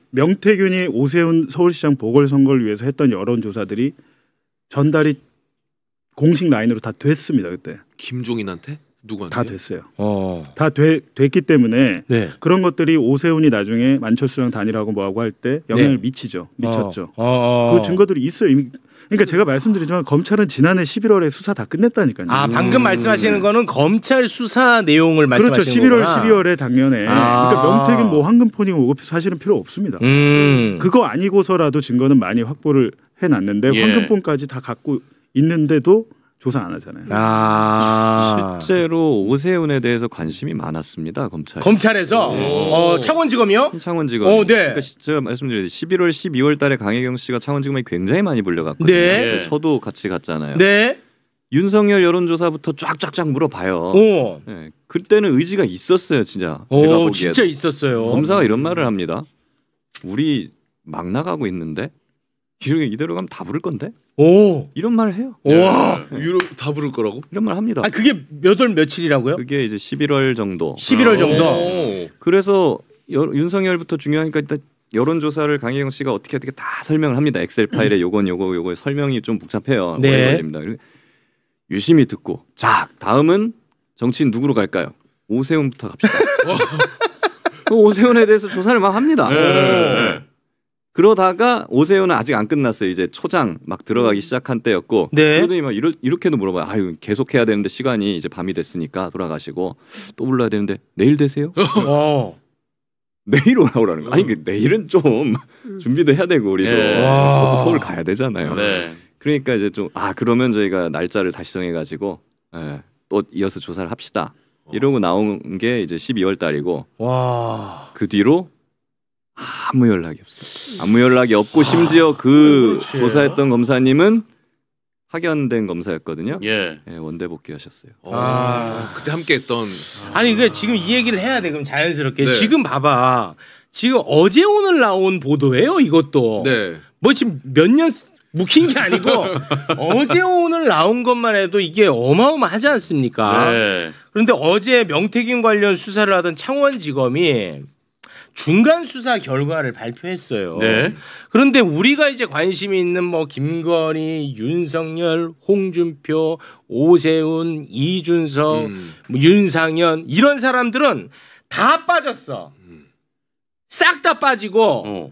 명태균이 오세훈 서울시장 보궐선거를 위해서 했던 여론조사들이 전달이 공식 라인으로 다 됐습니다. 그때. 김종인한테? 누구한테? 다 됐어요. 다 됐기 때문에 그런 것들이 오세훈이 나중에 만철수랑 단일화하고 뭐하고 할 때 영향을 미쳤죠. 그 증거들이 있어요. 이미. 그러니까 제가 말씀드리지만 검찰은 지난해 11월에 수사 다 끝냈다니까요. 방금 말씀하시는 거는 검찰 수사 내용을 말씀하시는 거구나. 그렇죠. 11월, 거구나. 12월에 작년에. 그러니까 명태균 뭐 황금폰이고 뭐고 사실은 필요 없습니다. 그거 아니고서라도 증거는 많이 확보를 해놨는데 황금폰까지 다 갖고 있는데도 조사 안 하잖아요. 실제로 오세훈에 대해서 관심이 많았습니다. 검찰에서 창원지검이요? 창원지검. 그러니까 제가 말씀드렸듯이 11월, 12월 달에 강혜경 씨가 창원지검에 굉장히 많이 불려갔거든요. 저도 같이 갔잖아요. 윤석열 여론조사부터 쫙쫙쫙 물어봐요. 그때는 의지가 있었어요, 진짜. 제가 보기에. 진짜 있었어요. 검사가 이런 말을 합니다. 우리 막 나가고 있는데 이대로 가면 다 부를 건데? 이런 말을 해요. 와, 다 부를 거라고? 이런 말 합니다. 그게 몇 월 며칠이라고요? 그게 이제 11월 정도. 11월 정도. 그래서 윤석열부터 중요하니까 일단 여론조사를 강혜경 씨가 어떻게 다 설명을 합니다. 엑셀 파일에 요거 설명이 좀 복잡해요. 오래 걸립니다. 유심히 듣고 자 다음은 정치인 누구로 갈까요? 오세훈부터 갑시다. 그 오세훈에 대해서 조사를 막 합니다. 그러다가 오세훈은 아직 안 끝났어요. 이제 초장 막 들어가기 시작한 때였고 그러더니 막 이렇게도 물어봐요. 아유 계속 해야 되는데 시간이 이제 밤이 됐으니까 돌아가시고 또 불러야 되는데 내일 되세요? 내일 오라는 거. 아니 내일은 좀 준비도 해야 되고 우리도 저도 서울 가야 되잖아요. 그러니까 이제 좀 그러면 저희가 날짜를 다시 정해가지고 또 이어서 조사를 합시다. 이러고 나온 게 이제 12월 달이고 그 뒤로 아무 연락이 없어요. 아무 연락이 없고 심지어 조사했던 검사님은 파견된 검사였거든요. 원대 복귀하셨어요. 그때 함께했던. 아니 그 지금 이 얘기를 해야 돼. 그럼 자연스럽게 지금 봐봐. 지금 어제 오늘 나온 보도예요. 이것도. 뭐 지금 몇 년 묵힌 게 아니고 어제 오늘 나온 것만 해도 이게 어마어마하지 않습니까? 그런데 어제 명태균 관련 수사를 하던 창원지검이 중간 수사 결과를 발표했어요. 그런데 우리가 이제 관심이 있는 뭐 김건희, 윤석열, 홍준표, 오세훈, 이준석, 뭐 윤상현 이런 사람들은 다 빠졌어. 싹 다 빠지고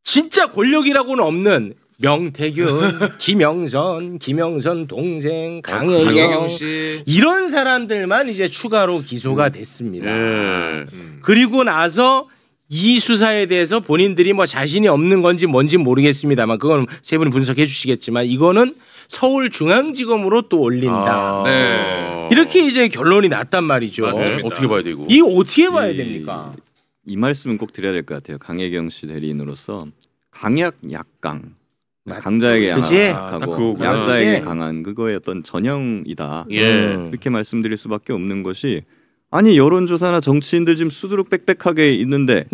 진짜 권력이라고는 없는 명태균, 김영선 동생, 강혜경 씨 이런 사람들만 이제 추가로 기소가 됐습니다. 그리고 나서 이 수사에 대해서 본인들이 뭐 자신이 없는 건지 뭔지 모르겠습니다만 그건 세 분이 분석해 주시겠지만 이거는 서울중앙지검으로 또 올린다. 이렇게 이제 결론이 났단 말이죠. 맞습니다. 어떻게 봐야 되고? 이거 어떻게 봐야 됩니까? 이 말씀은 꼭 드려야 될 것 같아요. 강혜경 씨 대리인으로서 강약 약강. 강자에게 약하고 약자에게 강한 그거의 어떤 전형이다. 이렇게 말씀드릴 수밖에 없는 것이 아니 여론조사나 정치인들 지금 수두룩 빽빽하게 있는데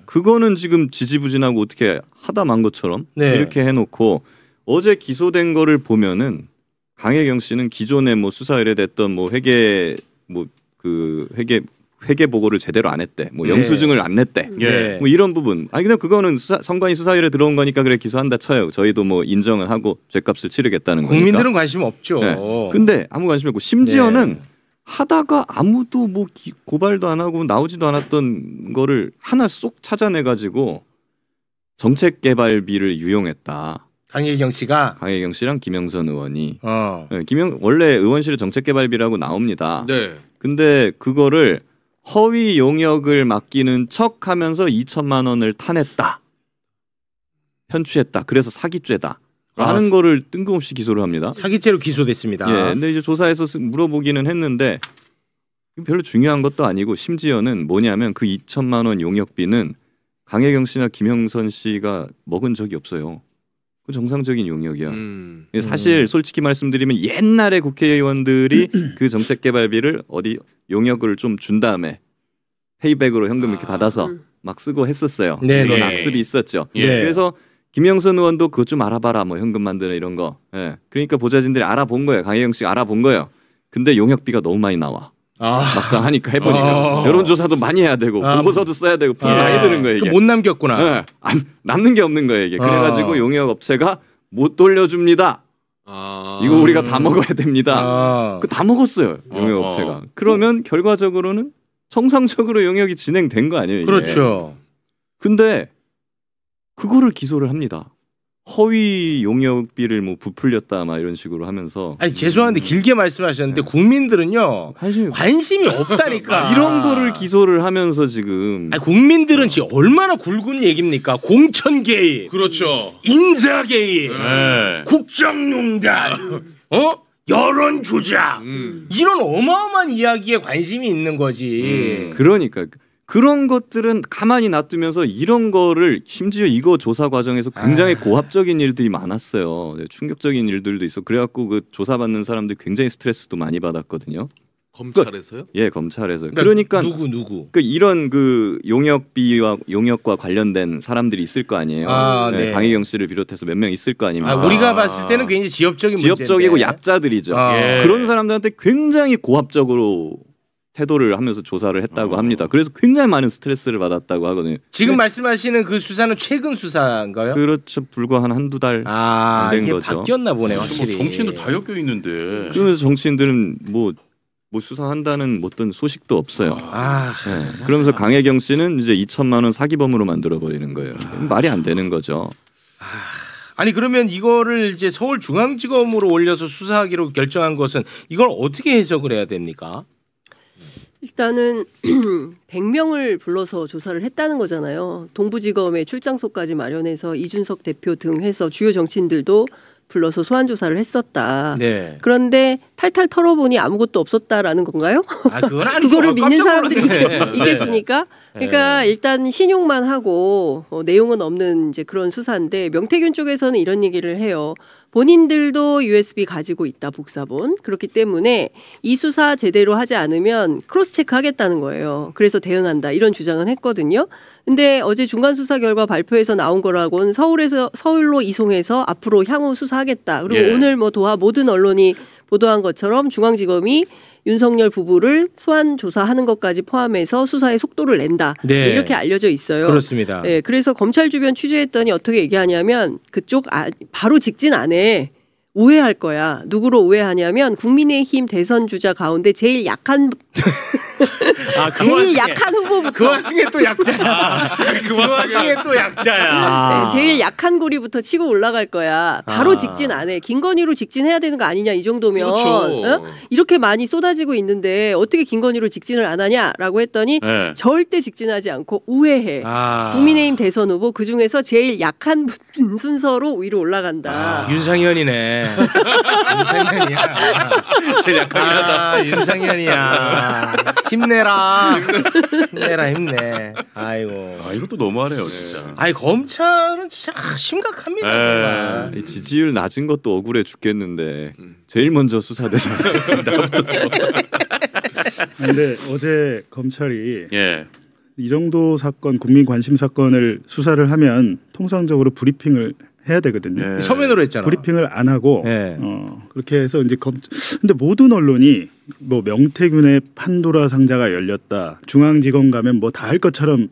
그거는 지금 지지부진하고 어떻게 하다 만 것처럼 이렇게 해놓고 어제 기소된 거를 보면은 강혜경 씨는 기존에 뭐 수사 의뢰됐던 뭐 회계 보고를 제대로 안 했대. 뭐 영수증을 안 냈대. 뭐 이런 부분. 근데 그거는 선관위 수사일에 들어온 거니까 그래 기소한다 쳐요. 저희도 뭐 인정을 하고 죗값을 치르겠다는 거니까. 국민들은 관심 없죠. 근데 아무 관심 없고 심지어는 하다가 아무도 뭐 고발도 안 하고 나오지도 않았던 거를 하나 쏙 찾아내 가지고 정책개발비를 유용했다. 강혜경 씨랑 김영선 의원이 원래 의원실에 정책개발비라고 나옵니다. 근데 그거를 허위 용역을 맡기는 척하면서 2천만 원을 타냈다. 편취했다. 그래서 사기죄다. 라는 거를 뜬금없이 기소를 합니다. 사기죄로 기소됐습니다. 근데 이제 조사해서 물어보기는 했는데 별로 중요한 것도 아니고 심지어는 뭐냐면 그 2천만 원 용역비는 강혜경 씨나 김영선 씨가 먹은 적이 없어요. 그 정상적인 용역이야. 사실 솔직히 말씀드리면 옛날에 국회의원들이 그 정책개발비를 어디 용역을 좀 준 다음에 페이백으로 현금 이렇게 받아서 막 쓰고 했었어요. 그런 악습이 있었죠. 그래서 김영선 의원도 그것 좀 알아봐라, 뭐 현금 만드는 이런 거. 그러니까 보좌진들이 알아본 거예요. 강혜경 씨가 알아본 거예요. 근데 용역비가 너무 많이 나와. 막상 하니까 해보니까 여론조사도 많이 해야 되고 보고서도 써야 되고 돈이 많이 드는 거예요. 이게. 못 남겼구나. 남는 게 없는 거예요. 이게. 그래가지고 용역 업체가 못 돌려줍니다. 이거 우리가 다 먹어야 됩니다. 그 다 먹었어요. 용역 업체가. 그러면 결과적으로는 정상적으로 용역이 진행된 거 아니에요. 이게. 그렇죠. 근데 그거를 기소를 합니다. 허위 용역비를 뭐 부풀렸다 막 이런 식으로 하면서. 아니 죄송한데 길게 말씀하셨는데 국민들은요 관심이 없다니까. 이런 거를 기소를 하면서 지금. 아니, 국민들은 지금 얼마나 굵은 얘기입니까? 공천 개입, 그렇죠. 인사 개입, 국정농단, 여론 조작 이런 어마어마한 이야기에 관심이 있는 거지. 그러니까. 그런 것들은 가만히 놔두면서 이런 거를 심지어 이거 조사 과정에서 굉장히 고압적인 일들이 많았어요. 충격적인 일들도 있어. 그래갖고 그 조사받는 사람들이 굉장히 스트레스도 많이 받았거든요. 검찰에서요? 예, 검찰에서. 그러니까 누구? 그 이런 그 용역비와 용역과 관련된 사람들이 있을 거 아니에요. 네. 강혜경 씨를 비롯해서 몇 명 있을 거 아닙니까? 우리가 봤을 때는 굉장히 지역적이고 문제인데. 약자들이죠. 그런 사람들한테 굉장히 고압적으로 태도를 하면서 조사를 했다고 합니다. 그래서 굉장히 많은 스트레스를 받았다고 하거든요. 지금 말씀하시는 그 수사는 최근 수사인가요? 그렇죠. 불과 한 달 안 된 이게 거죠. 바뀌었나 보네 확실히. 정치인도 다 엮여 있는데. 그러면서 정치인들은 뭐 수사한다는 어떤 소식도 없어요. 그러면서 강혜경 씨는 이제 2천만 원 사기범으로 만들어 버리는 거예요. 말이 안 되는 거죠. 아니 그러면 이거를 이제 서울중앙지검으로 올려서 수사하기로 결정한 것은 이걸 어떻게 해석을 해야 됩니까? 일단은 100명을 불러서 조사를 했다는 거잖아요. 동부지검에 출장소까지 마련해서 이준석 대표 등 해서 주요 정치인들도 불러서 소환 조사를 했었다. 네. 그런데 탈탈 털어보니 아무것도 없었다라는 건가요? 그건 아니죠. 그거를 믿는 사람들이 있겠습니까? 그러니까 일단 신용만 하고 내용은 없는 이제 그런 수사인데 명태균 쪽에서는 이런 얘기를 해요. 본인들도 USB 가지고 있다, 복사본. 그렇기 때문에 이 수사 제대로 하지 않으면 크로스 체크 하겠다는 거예요. 그래서 대응한다. 이런 주장은 했거든요. 근데 어제 중간 수사 결과 발표에서 나온 거라고는 서울로 이송해서 앞으로 향후 수사하겠다. 그리고 오늘 뭐 모든 언론이 보도한 것처럼 중앙지검이 윤석열 부부를 소환 조사하는 것까지 포함해서 수사의 속도를 낸다. 네. 이렇게 알려져 있어요. 그렇습니다. 네, 그래서 검찰 주변 취재했더니 어떻게 얘기하냐면 그쪽 바로 직진 안에 오해할 거야. 누구로 오해하냐면 국민의힘 대선 주자 가운데 제일 약한 제일 약한 후보부터. 그 와중에 또 약자야. 그 와중에 또 약자야. 네, 제일 약한 고리부터 치고 올라갈 거야. 바로 직진 안 해. 김건희로 직진해야 되는 거 아니냐 이 정도면. 그렇죠. 이렇게 많이 쏟아지고 있는데 어떻게 김건희로 직진을 안 하냐라고 했더니 절대 직진하지 않고 우회해. 국민의힘 대선 후보 그중에서 제일 약한 순서로 위로 올라간다. 윤상현이네. 윤상현이야. 제일 약하다. 윤상현이야. 힘내라. 힘내. 아이고. 이것도 너무하네요, 진짜. 아니 검찰은 진짜 심각합니다. 지지율 낮은 것도 억울해 죽겠는데 제일 먼저 수사 대상 나부터 쳐. 근데 어제 검찰이 이 정도 사건, 국민 관심 사건을 수사를 하면 통상적으로 브리핑을 해야 되거든요. 서면으로 했잖아. 브리핑을 안 하고 그렇게 해서 이제 근데 모든 언론이 뭐 명태균의 판도라 상자가 열렸다. 중앙지검 가면 뭐 다 할 것처럼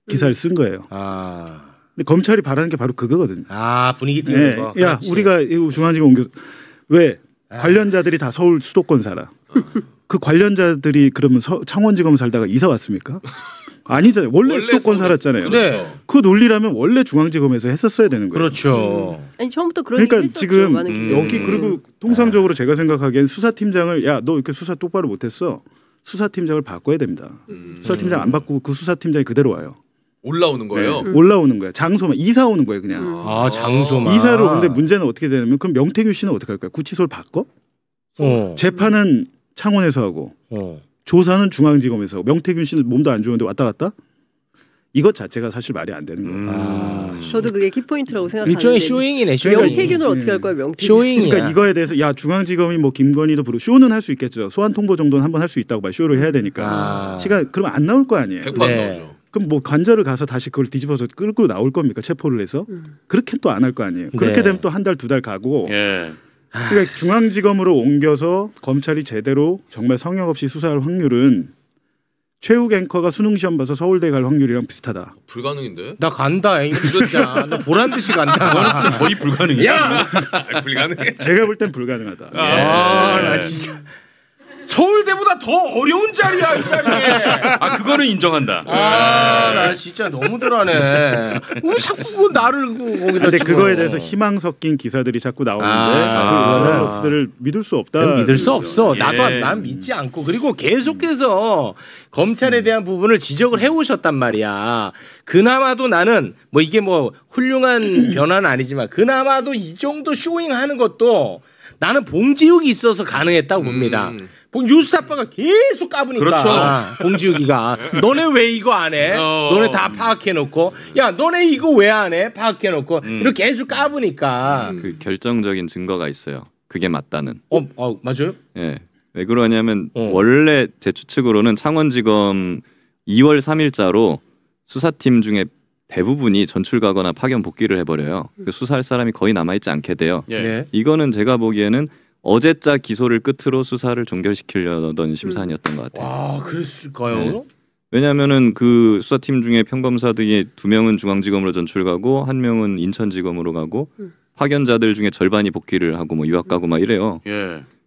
기사를 쓴 거예요. 근데 검찰이 바라는 게 바로 그거거든요. 분위기 띄우는 거. 야, 우리가 중앙지검 옮겨 왜 관련자들이 다 서울 수도권 살아. 그 관련자들이 그러면 창원지검 살다가 이사 왔습니까? 아니잖아요. 원래 수도권 살았잖아요. 네. 그 논리라면 원래 중앙지검에서 했었어야 되는 거예요. 그렇죠. 아니 처음부터 그런 그러니까 얘기 했었죠. 지금 많은 기자들이. 여기 그리고 통상적으로 제가 생각하기엔 수사팀장을 야, 너 이렇게 수사 똑바로 못했어. 수사팀장을 바꿔야 됩니다. 수사팀장 안 바꾸고 그 수사팀장이 그대로 와요. 올라오는 거예요. 올라오는 거예요. 장소만 이사 오는 거예요, 그냥. 장소만. 이사로. 근데 문제는 어떻게 되냐면 그럼 명태균 씨는 어떻게 할까요? 구치소를 바꿔? 재판은 창원에서 하고 조사는 중앙지검에서 명태균 씨는 몸도 안 좋은데 왔다 갔다? 이것 자체가 사실 말이 안 되는 거예요. 저도 그게 키포인트라고 생각하는데 일종의 쇼잉이네. 쇼잉. 명태균을 어떻게 할 거야? 명태균. 쇼잉이야. 그러니까 이거에 대해서 야 중앙지검이 뭐 김건희도 부르고 쇼는 할 수 있겠죠. 소환 통보 정도는 한번 할 수 있다고 봐. 쇼를 해야 되니까 시간 그러면 안 나올 거 아니에요. 100% 안 나오죠. 그럼 뭐 관절을 가서 다시 그걸 뒤집어서 끌고 나올 겁니까? 체포를 해서 그렇게 또 안 할 거 아니에요. 그렇게 되면 또 한 달, 두 달 가고. 그러니까 중앙지검으로 옮겨서 검찰이 제대로 정말 성역 없이 수사할 확률은 최욱 앵커가 수능 시험 봐서 서울대 갈 확률이랑 비슷하다. 불가능인데? 나 간다. 이거 진짜 나 보란 듯이 간다. 진짜 거의 불가능해. 야, 불가능해. 제가 볼 땐 불가능하다. 나 진짜 서울대보다 더 어려운 자리야 이 자리에. 아 그거는 인정한다. 나 진짜 너무들하네. 왜 자꾸 나를 거기다. 근데 그거에 대해서 희망 섞인 기사들이 자꾸 나오는데 그런 것들을 믿을 수 없다. 믿을 수 없어. 나도 난 믿지 않고 그리고 계속해서 검찰에 대한 부분을 지적을 해오셨단 말이야. 그나마도 나는 뭐 이게 뭐 훌륭한 변화는 아니지만 그나마도 이 정도 쇼잉하는 것도 나는 봉지욱이 있어서 가능했다고 봅니다. 뉴스타파가 계속 까부니까. 그렇죠. 봉지욱이가 너네 왜 이거 안 해? 너네 다 파악해놓고 야 너네 이거 왜 안 해? 파악해놓고 이렇게 계속 까부니까. 그 결정적인 증거가 있어요. 그게 맞다는. 맞아요? 예. 왜 그러냐면 원래 제 추측으로는 창원지검 2월 3일자로 수사팀 중에 대부분이 전출 가거나 파견 복귀를 해버려요. 그 수사할 사람이 거의 남아있지 않게 돼요. 이거는 제가 보기에는 어제자 기소를 끝으로 수사를 종결시키려던 심산이었던 것 같아요. 와, 그랬을까요? 왜냐하면은 그 수사팀 중에 평검사들이 2명은 중앙지검으로 전출 가고 1명은 인천지검으로 가고 파견자들 중에 절반이 복귀를 하고 뭐 유학 가고 막 이래요.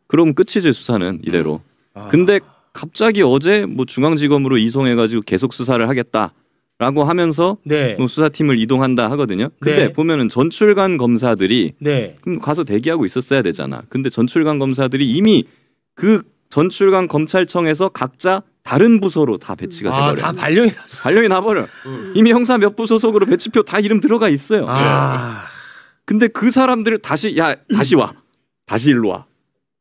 그럼 끝이지 수사는 이대로. 근데 갑자기 어제 뭐 중앙지검으로 이송해가지고 계속 수사를 하겠다라고 하면서 뭐 수사팀을 이동한다 하거든요. 근데 보면은 전출간 검사들이 그럼 가서 대기하고 있었어야 되잖아. 근데 전출간 검사들이 이미 그 전출간 검찰청에서 각자 다른 부서로 다 배치가 돼버려. 다 발령이 나버려. 이미 형사 몇 부 소속으로 배치표 다 이름 들어가 있어요. 근데 그 사람들을 다시 와, 다시 일로 와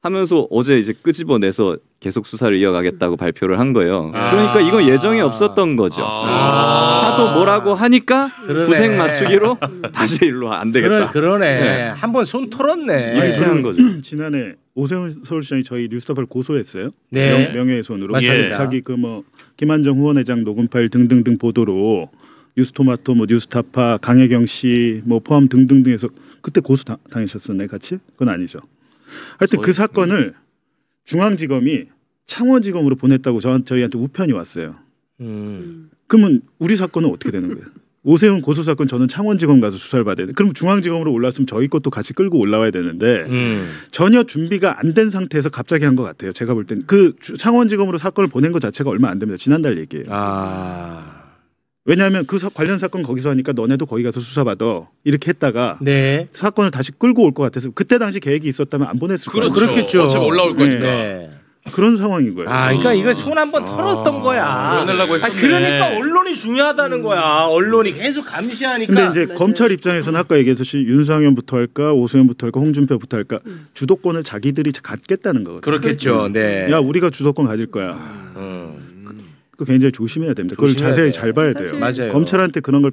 하면서 어제 이제 끄집어내서 계속 수사를 이어가겠다고 발표를 한 거예요. 그러니까 이건 예정에 없었던 거죠. 하도 뭐라고 하니까 구색 맞추기로 다시 일로 와, 안 되겠다. 그러네. 한번 손 털었네. 이렇게 한 거죠. 지난해 오세훈 서울시장이 저희 뉴스타파를 고소했어요. 명예훼손으로. 맞습니다. 자기 그 뭐 김한정 후원회장 녹음 파일 등등등 보도로 뉴스토마토, 뭐 뉴스타파, 강혜경 씨 뭐 포함 등등등해서 그때 고소 당하셨었네 같이? 그건 아니죠. 하여튼 그 사건을 중앙지검이 창원지검으로 보냈다고 저희한테 우편이 왔어요. 그러면 우리 사건은 어떻게 되는 거예요? 오세훈 고소 사건 저는 창원지검 가서 수사를 받아야 돼. 그럼 중앙지검으로 올랐으면 저희 것도 같이 끌고 올라와야 되는데 전혀 준비가 안 된 상태에서 갑자기 한 것 같아요. 제가 볼 땐 그 창원지검으로 사건을 보낸 것 자체가 얼마 안 됩니다. 지난달 얘기예요. 왜냐하면 그 관련 사건 거기서 하니까 너네도 거기 가서 수사받아 이렇게 했다가 사건을 다시 끌고 올 것 같아서 그때 당시 계획이 있었다면 안 보냈을 거예요. 그렇겠죠. 어차피 올라올 거니까. 그런 상황인 거예요. 그러니까 이거 손 한번 털었던 거야. 그러니까 언론이 중요하다는 거야. 언론이 계속 감시하니까. 근데 이제 검찰 입장에서는 아까 얘기했듯이 윤상현부터 할까, 오세훈부터 할까, 홍준표부터 할까 주도권을 자기들이 갖겠다는 거거든요. 그렇겠죠. 야 우리가 주도권 가질 거야. 굉장히 조심해야 됩니다. 그걸 자세히 잘 봐야 돼요. 맞아요. 검찰한테 그런 걸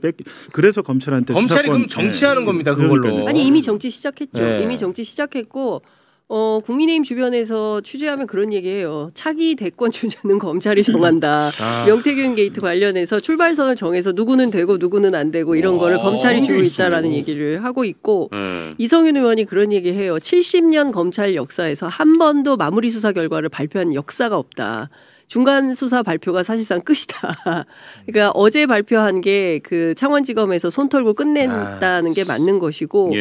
그래서 검찰이 그럼 정치하는 겁니다. 그걸로. 아니 이미 정치 시작했죠. 이미 정치 시작했고 국민의힘 주변에서 취재하면 그런 얘기해요. 차기 대권 주자는 검찰이 정한다. 명태균 게이트 관련해서 출발선을 정해서 누구는 되고 누구는 안 되고 이런 거를 검찰이 주고 있다라는 얘기를 하고 있고 이성윤 의원이 그런 얘기해요. 70년 검찰 역사에서 한 번도 마무리 수사 결과를 발표한 역사가 없다. 중간 수사 발표가 사실상 끝이다. 그러니까 어제 발표한 게 그 창원지검에서 손 털고 끝낸다는 게 맞는 것이고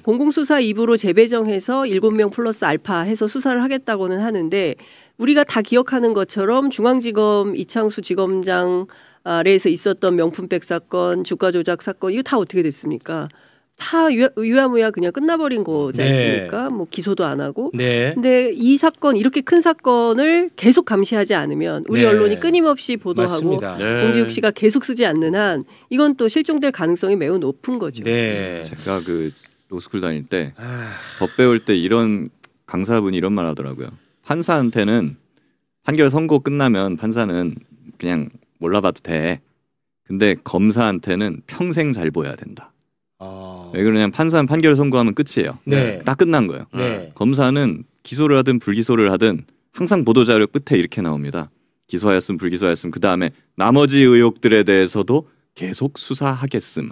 공공수사 2부로 재배정해서 7명 플러스 알파 해서 수사를 하겠다고는 하는데 우리가 다 기억하는 것처럼 중앙지검 이창수 지검장 아래에서 있었던 명품백 사건, 주가 조작 사건 이거 다 어떻게 됐습니까? 다 유야무야 그냥 끝나버린 거지 않습니까? 뭐 기소도 안 하고. 근데 이 사건 이렇게 큰 사건을 계속 감시하지 않으면 우리 언론이 끊임없이 보도하고 봉지욱 씨가 계속 쓰지 않는 한 이건 또 실종될 가능성이 매우 높은 거죠. 제가 그 로스쿨 다닐 때 법 배울 때 이런 강사분이 이런 말 하더라고요. 판사한테는 판결 선고 끝나면 판사는 그냥 몰라봐도 돼. 근데 검사한테는 평생 잘 보여야 된다. 왜 그러냐면 판사는 판결 선고하면 끝이에요. 네. 딱 끝난 거예요. 네. 검사는 기소를 하든 불기소를 하든 항상 보도자료 끝에 이렇게 나옵니다. 기소하였음 불기소하였음 그 다음에 나머지 의혹들에 대해서도 계속 수사하겠음.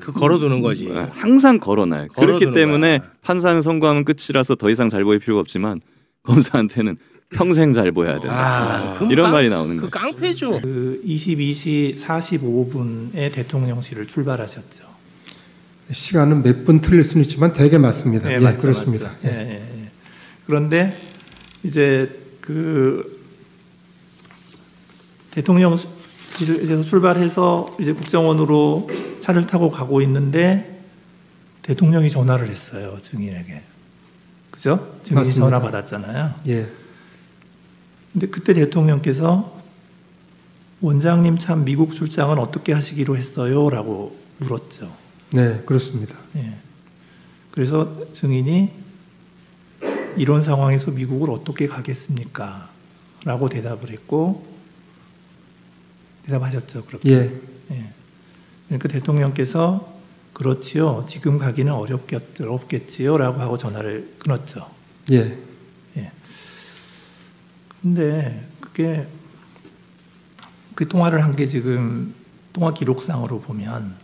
그 걸어두는 거지. 항상 걸어놔요. 그렇기 때문에 거야. 판사는 선고하면 끝이라서 더 이상 잘 보일 필요가 없지만 검사한테는 평생 잘 보여야 된다. 이런 말이 나오는 거예요. 깡패죠. 그 22시 45분에 대통령실을 출발하셨죠. 시간은 몇 분 틀릴 수는 있지만 대개 맞습니다. 네, 예, 맞죠, 그렇습니다. 맞죠. 예. 그런데 이제 그 대통령실에서 출발해서 이제 국정원으로 차를 타고 가고 있는데 대통령이 전화를 했어요, 증인에게. 그죠? 증인이 맞습니다. 전화 받았잖아요. 예. 근데 그때 대통령께서 원장님 참 미국 출장은 어떻게 하시기로 했어요? 라고 물었죠. 네, 그렇습니다. 예. 그래서 증인이 이런 상황에서 미국을 어떻게 가겠습니까? 라고 대답을 했고 대답하셨죠. 그렇게. 예. 그러니까 대통령께서 그렇지요. 지금 가기는 어렵겠지요. 라고 하고 전화를 끊었죠. 예. 근데 그게 그 통화를 한 게 지금 통화 기록상으로 보면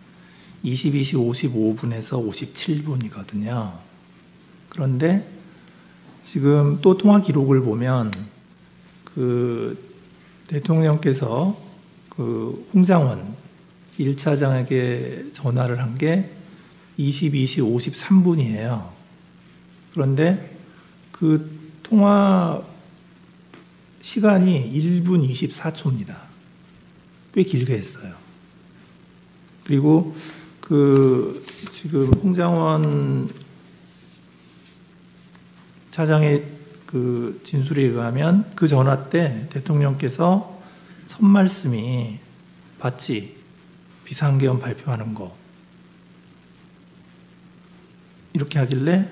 22시 55분에서 57분이거든요. 그런데 지금 또 통화 기록을 보면 그 대통령께서 그 홍장원 1차장에게 전화를 한 게 22시 53분이에요. 그런데 그 통화 시간이 1분 24초입니다. 꽤 길게 했어요. 그리고 그 지금 홍장원 차장의 그 진술에 의하면 그 전화 때 대통령께서 첫 말씀이 봤지? 비상계엄 발표하는 거. 이렇게 하길래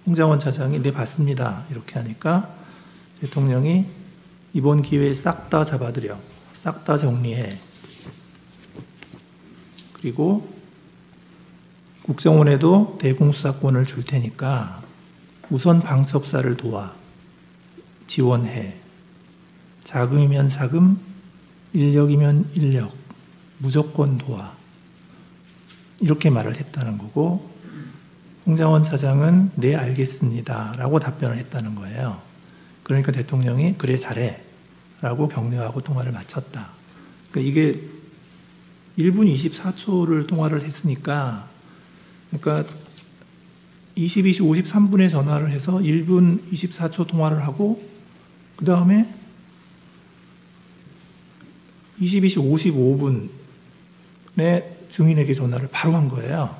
홍장원 차장이 네 봤습니다. 이렇게 하니까 대통령이 이번 기회에 싹 다 잡아들여. 싹 다 정리해. 그리고 국정원에도 대공수사권을 줄 테니까 우선 방첩사를 도와. 지원해. 자금이면 자금, 인력이면 인력. 무조건 도와. 이렇게 말을 했다는 거고 홍장원 차장은 네 알겠습니다. 라고 답변을 했다는 거예요. 그러니까 대통령이 그래 잘해 라고 격려하고 통화를 마쳤다. 그러니까 이게 1분 24초를 통화를 했으니까 그러니까 22시 53분에 전화를 해서 1분 24초 통화를 하고 그 다음에 22시 55분에 증인에게 전화를 바로 한 거예요.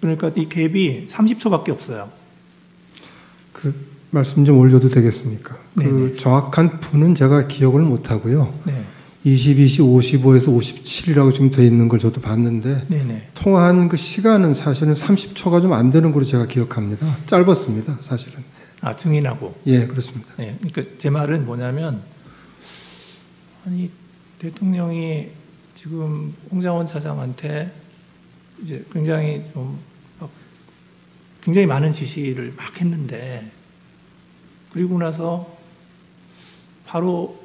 그러니까 이 갭이 30초밖에 없어요. 그 말씀 좀 올려도 되겠습니까? 그 정확한 분은 제가 기억을 못 하고요. 네. 22시 55에서 57이라고 지금 돼 있는 걸 저도 봤는데 통화한 그 시간은 사실은 30초가 좀 안 되는 걸로 제가 기억합니다. 짧았습니다, 사실은. 아, 증인하고. 예, 그렇습니다. 네, 그러니까 제 말은 뭐냐면 아니 대통령이 지금 홍장원 차장한테 이제 굉장히 굉장히 많은 지시를 막 했는데 그리고 나서 바로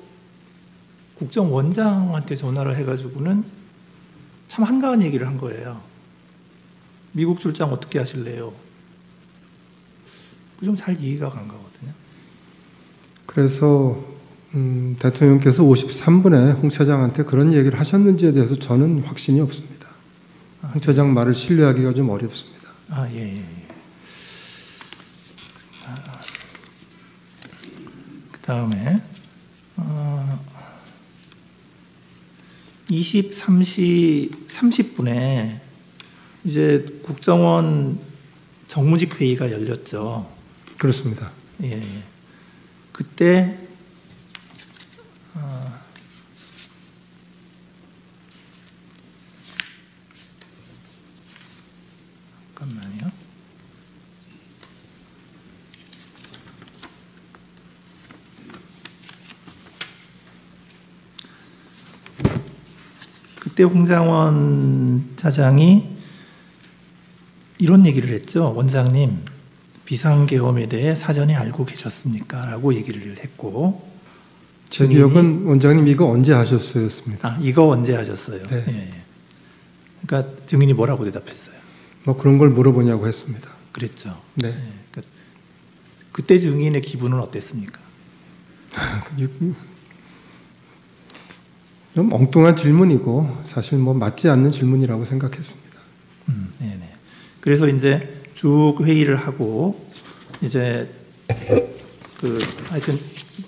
국정원장한테 전화를 해가지고는 참 한가한 얘기를 한 거예요. 미국 출장 어떻게 하실래요? 좀 잘 이해가 간 거거든요. 그래서 대통령께서 53분에 홍 차장한테 그런 얘기를 하셨는지에 대해서 저는 확신이 없습니다. 홍 차장 말을 신뢰하기가 좀 어렵습니다. 아, 예. 그 다음에 23시 30분에 이제 국정원 정무직 회의가 열렸죠. 그렇습니다. 예. 그때 잠깐만요. 그때 홍장원 차장이 이런 얘기를 했죠. 원장님, 비상계엄에 대해 사전에 알고 계셨습니까? 라고 얘기를 했고, 제 기억은 원장님 이거 언제 하셨어요?였습니다. 이거 언제 하셨어요? 네. 예. 그러니까 증인이 뭐라고 대답했어요? 뭐 그런 걸 물어보냐고 했습니다. 그랬죠. 네. 예. 그러니까 그때 증인의 기분은 어땠습니까? 좀 엉뚱한 질문이고 사실 뭐 맞지 않는 질문이라고 생각했습니다. 네네. 그래서 이제 쭉 회의를 하고 이제 하여튼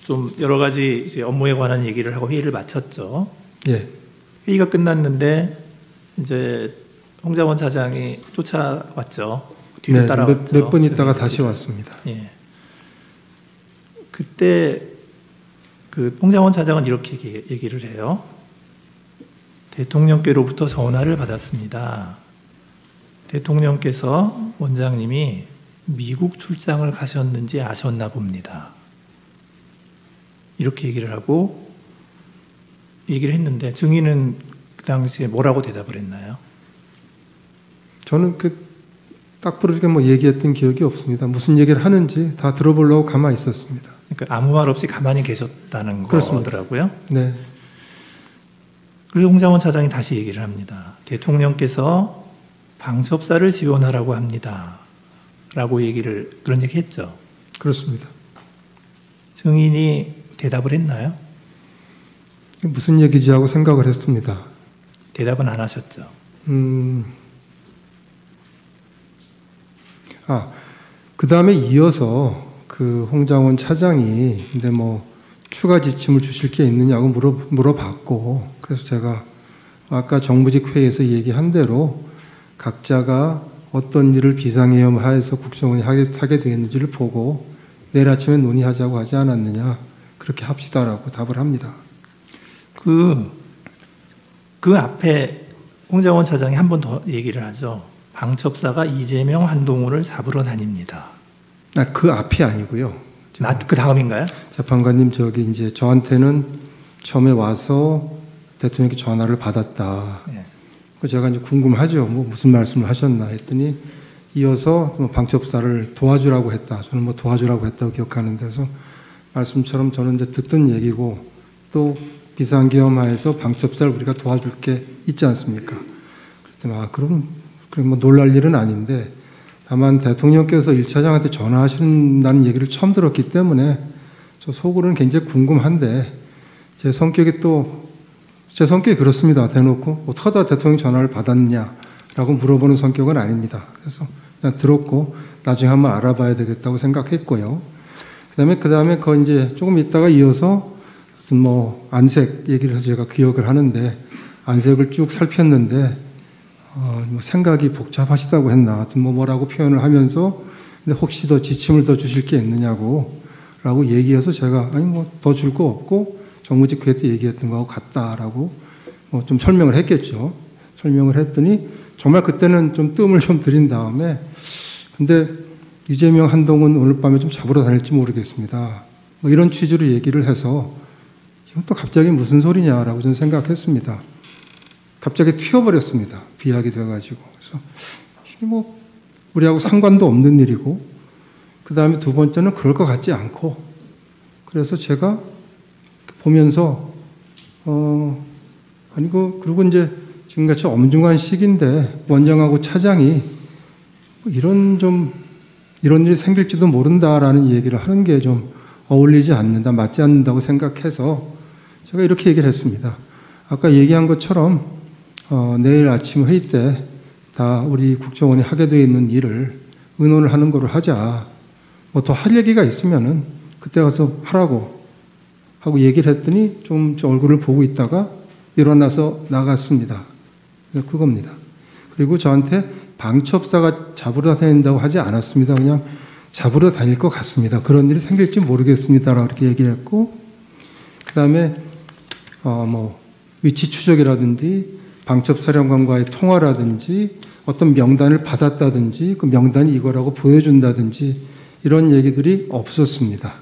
좀 여러 가지 이제 업무에 관한 얘기를 하고 회의를 마쳤죠. 예. 회의가 끝났는데 이제 홍장원 차장이 쫓아왔죠. 뒤를 따라왔죠. 몇 분 있다가 다시 왔습니다. 예. 그때 그 홍장원 차장은 이렇게 얘기를 해요. 대통령께로부터 전화를 받았습니다. 대통령께서 원장님이 미국 출장을 가셨는지 아셨나 봅니다. 이렇게 얘기를 하고 얘기를 했는데 증인은 그 당시에 뭐라고 대답을 했나요? 저는 딱 부러지게 뭐 얘기했던 기억이 없습니다. 무슨 얘기를 하는지 다 들어보려고 가만히 있었습니다. 그러니까 아무 말 없이 가만히 계셨다는 거더라고요. 네. 그리고 홍장원 차장이 다시 얘기를 합니다. 대통령께서 방첩사를 지원하라고 합니다. 라고 그런 얘기 했죠. 그렇습니다. 증인이 대답을 했나요? 무슨 얘기지 하고 생각을 했습니다. 대답은 안 하셨죠. 그 다음에 이어서 그 홍장원 차장이 근데 뭐 추가 지침을 주실 게 있느냐고 물어봤고, 그래서 제가 아까 정부직 회의에서 얘기한 대로 각자가 어떤 일을 비상계엄 하에서 국정원이 하게 되었는지를 보고 내일 아침에 논의하자고 하지 않았느냐, 그렇게 합시다라고 답을 합니다. 그 앞에 홍장원 차장이 한 번 더 얘기를 하죠. 방첩사가 이재명, 한동훈을 잡으러 다닙니다. 그 앞이 아니고요. 그 다음인가요? 재판관님, 이제 저한테는 처음에 와서 대통령께 전화를 받았다. 네. 제가 이제 궁금하죠. 뭐 무슨 말씀을 하셨나 했더니 이어서 방첩사를 도와주라고 했다. 저는 뭐 도와주라고 했다고 기억하는데, 그래서 말씀처럼 저는 이제 듣던 얘기고 또 비상계엄하에서 방첩사를 우리가 도와줄 게 있지 않습니까? 그랬더니 그럼 뭐 놀랄 일은 아닌데, 다만 대통령께서 1차장한테 전화하신다는 얘기를 처음 들었기 때문에 저 속으로는 굉장히 궁금한데, 제 성격이 그렇습니다. 대놓고 어떻게 하다 대통령 전화를 받았냐라고 물어보는 성격은 아닙니다. 그래서 그냥 들었고 나중에 한번 알아봐야 되겠다고 생각했고요. 그다음에 이제 조금 있다가 이어서 뭐 안색 얘기를 해서 제가 기억을 하는데, 안색을 쭉 살폈는데 뭐 생각이 복잡하시다고 했나, 하여튼 뭐라고 표현을 하면서 근데 혹시 더 지침을 더 주실 게 있느냐고 라고 얘기해서 제가 뭐 더 줄 거 없고 정무직 회의 때 얘기했던 거하고 같다라고 뭐 좀 설명을 했겠죠. 설명을 했더니 정말 그때는 좀 뜸을 좀 들인 다음에, 근데 이재명, 한동훈 오늘 밤에 좀 잡으러 다닐지 모르겠습니다. 뭐 이런 취지로 얘기를 해서 지금 또 갑자기 무슨 소리냐라고 저는 생각했습니다. 갑자기 튀어버렸습니다. 비약이 돼가지고. 그래서 뭐 우리하고 상관도 없는 일이고, 그 다음에 두 번째는 그럴 것 같지 않고, 그래서 제가 보면서 그리고 이제 지금같이 엄중한 시기인데 원장하고 차장이 이런 일이 생길지도 모른다라는 얘기를 하는 게 좀 어울리지 않는다, 맞지 않는다고 생각해서 제가 이렇게 얘기를 했습니다. 아까 얘기한 것처럼 내일 아침 회의 때 다 우리 국정원이 하게 되어 있는 일을 의논을 하는 거로 하자. 뭐 더 할 얘기가 있으면은 그때 가서 하라고 하고 얘기를 했더니 좀 얼굴을 보고 있다가 일어나서 나갔습니다. 그겁니다. 그리고 저한테 방첩사가 잡으러 다닌다고 하지 않았습니다. 그냥 잡으러 다닐 것 같습니다. 그런 일이 생길지 모르겠습니다라고 이렇게 얘기를 했고, 그 다음에 뭐 위치 추적이라든지 방첩사령관과의 통화라든지 어떤 명단을 받았다든지 그 명단이 이거라고 보여준다든지 이런 얘기들이 없었습니다.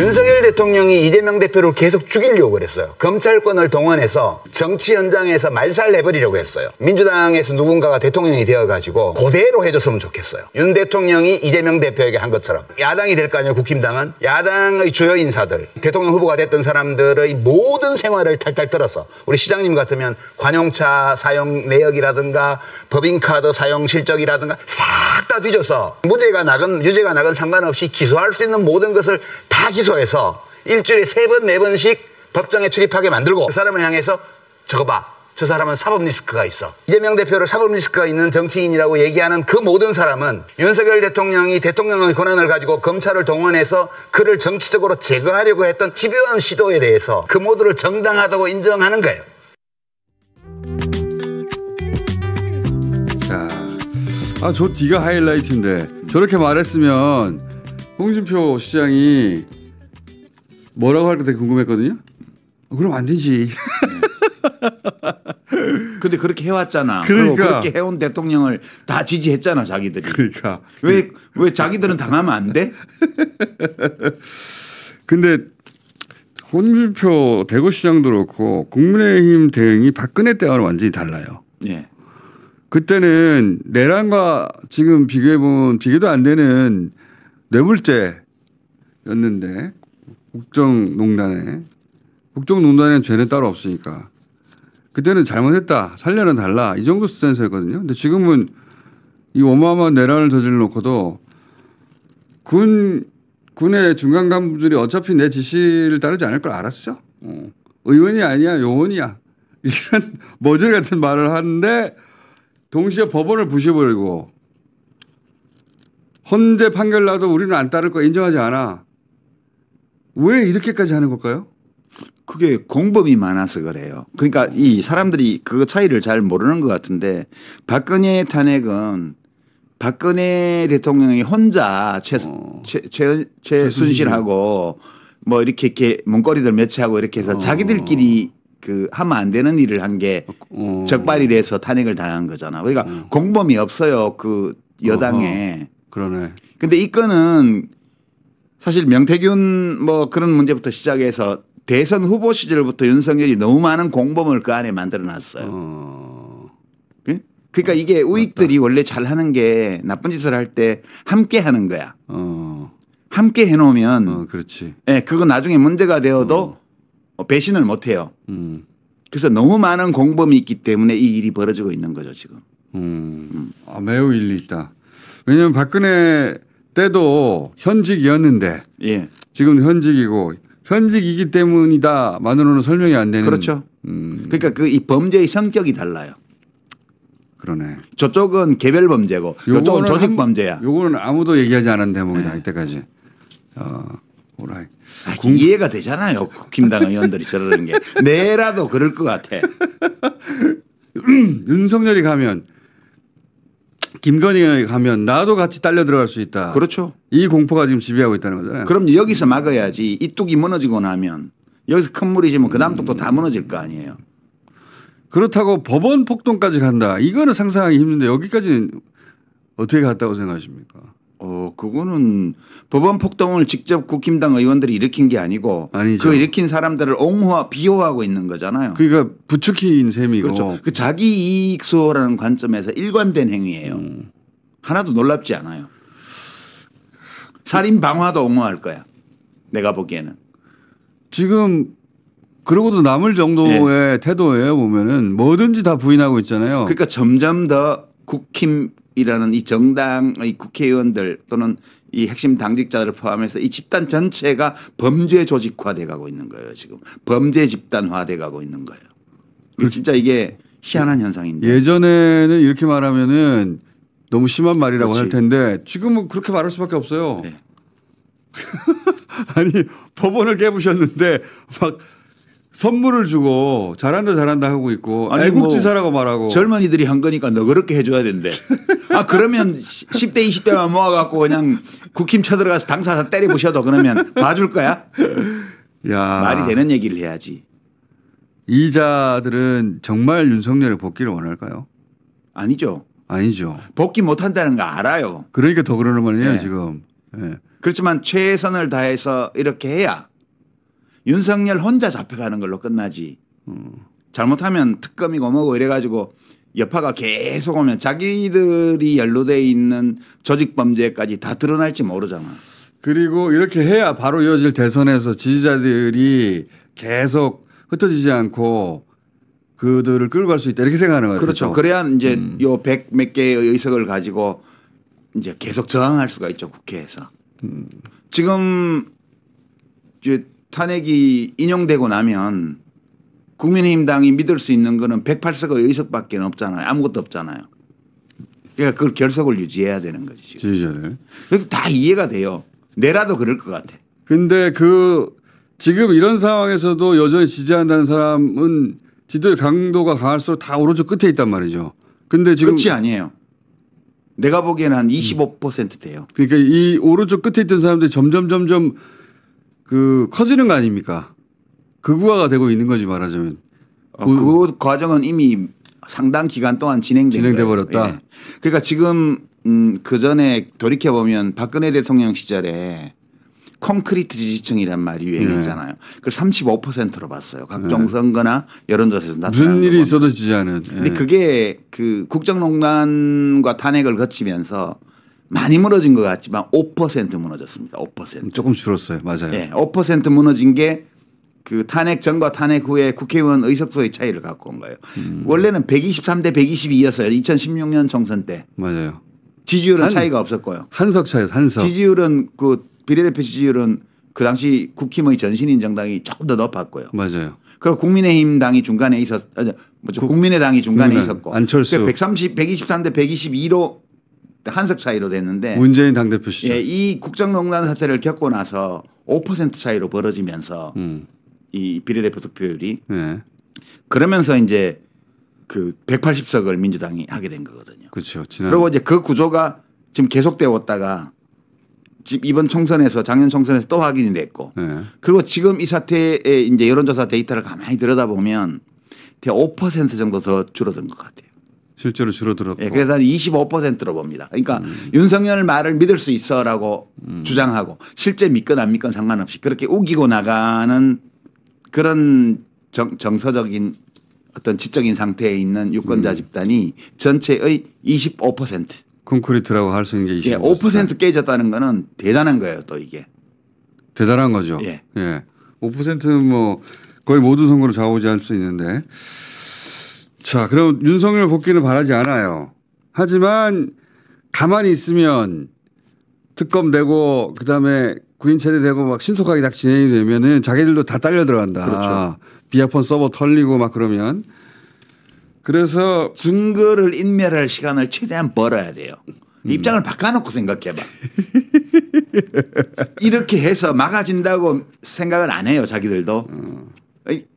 윤석열 대통령이 이재명 대표를 계속 죽이려고 그랬어요. 검찰권을 동원해서 정치 현장에서 말살내버리려고 했어요. 민주당에서 누군가가 대통령이 되어가지고 그대로 해줬으면 좋겠어요. 윤 대통령이 이재명 대표에게 한 것처럼. 야당이 될 거 아니에요. 국힘당은. 야당의 주요 인사들, 대통령 후보가 됐던 사람들의 모든 생활을 탈탈 털어서 우리 시장님 같으면 관용차 사용 내역이라든가 법인카드 사용 실적이라든가 싹 다 뒤져서 무죄가 나건 유죄가 나건 상관없이 기소할 수 있는 모든 것을 다 기소해서 일주일에 3번, 4번씩 법정에 출입하게 만들고 그 사람을 향해서 저거 봐. 저 사람은 사법 리스크가 있어. 이재명 대표를 사법 리스크가 있는 정치인이라고 얘기하는 그 모든 사람은 윤석열 대통령이 대통령의 권한을 가지고 검찰을 동원해서 그를 정치적으로 제거하려고 했던 집요한 시도에 대해서 그 모두를 정당하다고 인정하는 거예요. 자, 저 뒤가 하이라이트인데 저렇게 말했으면 홍준표 시장이 뭐라고 할까 되게 궁금했거든요. 그럼 안 되지. 근데 그렇게 해왔잖아. 그러니까. 그렇게 해온 대통령을 다 지지했잖아, 자기들이. 그러니까. 왜 자기들은 당하면 안 돼? 근데 홍준표 대구시장도 그렇고 국민의힘 대응이 박근혜 때와는 완전히 달라요. 예. 그때는 내란과 지금 비교해보면 비교도 안 되는 뇌물죄였는데 국정농단에는 죄는 따로 없으니까 그때는 잘못했다. 살려는 달라. 이 정도 스탠스였거든요. 근데 지금은 이 어마어마한 내란을 저질러 놓고도 군의 중간 간부들이 어차피 내 지시를 따르지 않을 걸 알았어. 의원이 아니야. 요원이야. 이런 머저리 같은 말을 하는데 동시에 법원을 부셔버리고 헌재 판결 나도 우리는 안 따를 거 인정하지 않아. 왜 이렇게까지 하는 걸까요? 그게 공범이 많아서 그래요. 그러니까 이 사람들이 그 차이를 잘 모르는 것 같은데 박근혜 탄핵은 박근혜 대통령이 혼자 최순실하고 뭐 이렇게 문고리들 매치하고 이렇게 해서 자기들끼리 그 하면 안 되는 일을 한 게 적발이 돼서 탄핵을 당한 거잖아. 그러니까 공범이 없어요. 그 여당에. 그러네. 근데 이 건은 사실 명태균 뭐 그런 문제부터 시작해서 대선 후보 시절부터 윤석열이 너무 많은 공범을 그 안에 만들어 놨어요. 그러니까 이게 우익들이 원래 잘하는 게 나쁜 짓을 할 때 함께 하는 거야. 함께 해놓으면 그렇지. 네, 그거 나중에 문제가 되어도 배신을 못 해요. 그래서 너무 많은 공범이 있기 때문에 이 일이 벌어지고 있는 거죠 지금. 매우 일리 있다. 왜냐하면 박근혜 때도 현직이었는데 지금 현직이고 현직이기 때문이다만으로는 설명이 안 되는. 그렇죠. 그러니까 그 이 범죄의 성격이 달라요. 그러네. 저쪽은 개별 범죄고 이쪽은 조직 범죄야. 요거는 아무도 얘기하지 않은 대목이다 이때까지. 오라이. 이해가 되잖아요. 국힘당 의원들이 저러는 게. 내라도 그럴 것 같아. 윤석열이 가면 김건희가 가면 나도 같이 딸려 들어갈 수 있다. 그렇죠. 이 공포가 지금 지배하고 있다는 거잖아요. 그럼 여기서 막아야지. 이 뚝이 무너지고 나면 여기서 큰 물이 지면 그 다음 뚝도 다 무너질 거 아니에요. 그렇다고 법원 폭동까지 간다. 이거는 상상하기 힘든데 여기까지는 어떻게 갔다고 생각하십니까? 그거는 법원 폭동을 직접 국힘당 의원들이 일으킨 게 아니고 그 일으킨 사람들을 비호하고 있는 거잖아요. 그러니까 부추긴 셈이고. 그렇죠. 그 자기 이익 수호라는 관점에서 일관된 행위예요. 하나도 놀랍지 않아요. 살인 방화도 옹호할 거야. 내가 보기에는. 지금 그러고도 남을 정도의 태도에 보면은 뭐든지 다 부인하고 있잖아요. 그러니까 점점 더 국힘이라는 이 정당의 국회의원들 또는 이 핵심 당직자들을 포함해서 이 집단 전체가 범죄 조직화돼 가고 있는 거예요. 지금 범죄 집단화돼 가고 있는 거예요. 진짜 이게 희한한 현상인데. 예전에는 이렇게 말하면은 너무 심한 말이라고 할 텐데 지금은 그렇게 말할 수밖에 없어요. 네. 아니 법원을 깨부셨는데 막 선물을 주고 잘한다 하고 있고 애국지사라고 말하고 젊은이들이 한 거니까 너 그렇게 해줘야 된대. 그러면 10대 20대만 모아갖고 그냥 국힘 쳐들어가서 당사자 때려부셔도 그러면 봐줄 거야? 말이 되는 얘기를 해야지. 이 자들은 정말 윤석열의 복귀를 원할까요? 아니죠. 복귀 못한다는 거 알아요. 그러니까 더 그러는 거네요 지금. 그렇지만 최선을 다해서 이렇게 해야 윤석열 혼자 잡혀가는 걸로 끝나지. 잘못하면 특검이고 뭐고 이래가지고 여파가 계속 오면 자기들이 연루돼 있는 조직범죄까지 다 드러날지 모르잖아. 그리고 이렇게 해야 바로 이어질 대선에서 지지자들이 계속 흩어지지 않고 그들을 끌고 갈 수 있다 이렇게 생각하는 거죠. 그렇죠. 그래야 이제 요 100 몇 개의 의석을 가지고 이제 계속 저항할 수가 있죠. 국회에서. 지금 이제 탄핵이 인용되고 나면 국민의힘당이 믿을 수 있는 거는 108석의 의석밖에 없잖아요. 아무것도 없잖아요. 그러니까 그걸 결석을 유지해야 되는 거지. 지금. 지지자들. 다 이해가 돼요. 내라도 그럴 것 같아. 근데 지금 이런 상황에서도 여전히 지지한다는 사람은 지도의 강도가 강할수록 다 오른쪽 끝에 있단 말이죠. 근데 지금 끝이 아니에요. 내가 보기에는 한 25% 돼요. 그러니까 이 오른쪽 끝에 있던 사람들이 점점 커지는 거 아닙니까? 극우화가 되고 있는 거지 말하자면. 그 과정은 이미 상당 기간 동안 진행돼 버렸다. 예. 그러니까 지금 그 전에 돌이켜 보면 박근혜 대통령 시절에 콘크리트 지지층이란 말이 유행했잖아요. 그걸 35%로 봤어요. 각종 선거나 여론조사에서 나타나는 무슨 일이 있어도 지지하는. 근데 그게 그 국정농단과 탄핵을 거치면서 많이 무너진 것 같지만 5% 무너졌습니다. 5%. 조금 줄었어요. 맞아요. 네, 5% 무너진 게 그 탄핵 전과 탄핵 후에 국회의원 의석수의 차이를 갖고 온 거예요. 원래는 123대 122였어요. 2016년 총선 때. 맞아요. 지지율은 차이가 없었고요. 한석 차이였어요. 한석. 지지율은 그 비례대표 지지율은 그 당시 국힘의 전신인 정당이 조금 더 높았고요. 맞아요. 그리고 국민의힘 당이 중간에 국민의당이 중간에 있었고. 안철수. 123대 122로 한석 차이로 됐는데. 문재인 당대표 시절. 예, 이 국정농단 사태를 겪고 나서 5% 차이로 벌어지면서 이 비례대표 득표율이 네. 그러면서 이제 그 180석을 민주당이 하게 된 거거든요. 그렇죠. 그리고 이제 그 구조가 지금 계속되어 왔다가 지금 이번 총선에서 작년 총선에서 또 확인이 됐고 네. 그리고 지금 이 사태의 이제 여론조사 데이터를 가만히 들여다보면 5% 정도 더 줄어든 것 같아요. 실제로 줄어들었고. 예, 그래서 한 25%로 봅니다. 그러니까 윤석열 말을 믿을 수 있어라고 주장하고 실제 믿건 안 믿건 상관없이 그렇게 우기고 나가는 그런 정서적인 어떤 지적인 상태에 있는 유권자 집단이 전체의 25%. 콘크리트라고 할 수 있는 게 25%. 예, 5% 깨졌다는 거는 대단한 거예요. 또 이게. 대단한 거죠. 예. 예. 5%는 뭐 거의 모든 선거를 좌우지할 수 있는데. 자, 그럼 윤석열 복귀는 바라지 않아요. 하지만 가만히 있으면 특검 되고 그다음에 구인 처리되고 막 신속하게 딱 진행이 되면은 자기들도 다 딸려 들어간다. 그렇죠. 비아폰 서버 털리고 막 그러면. 그래서 증거를 인멸할 시간을 최대한 벌어야 돼요. 입장을 바꿔놓고 생각해봐. 이렇게 해서 막아진다고 생각을 안 해요. 자기들도.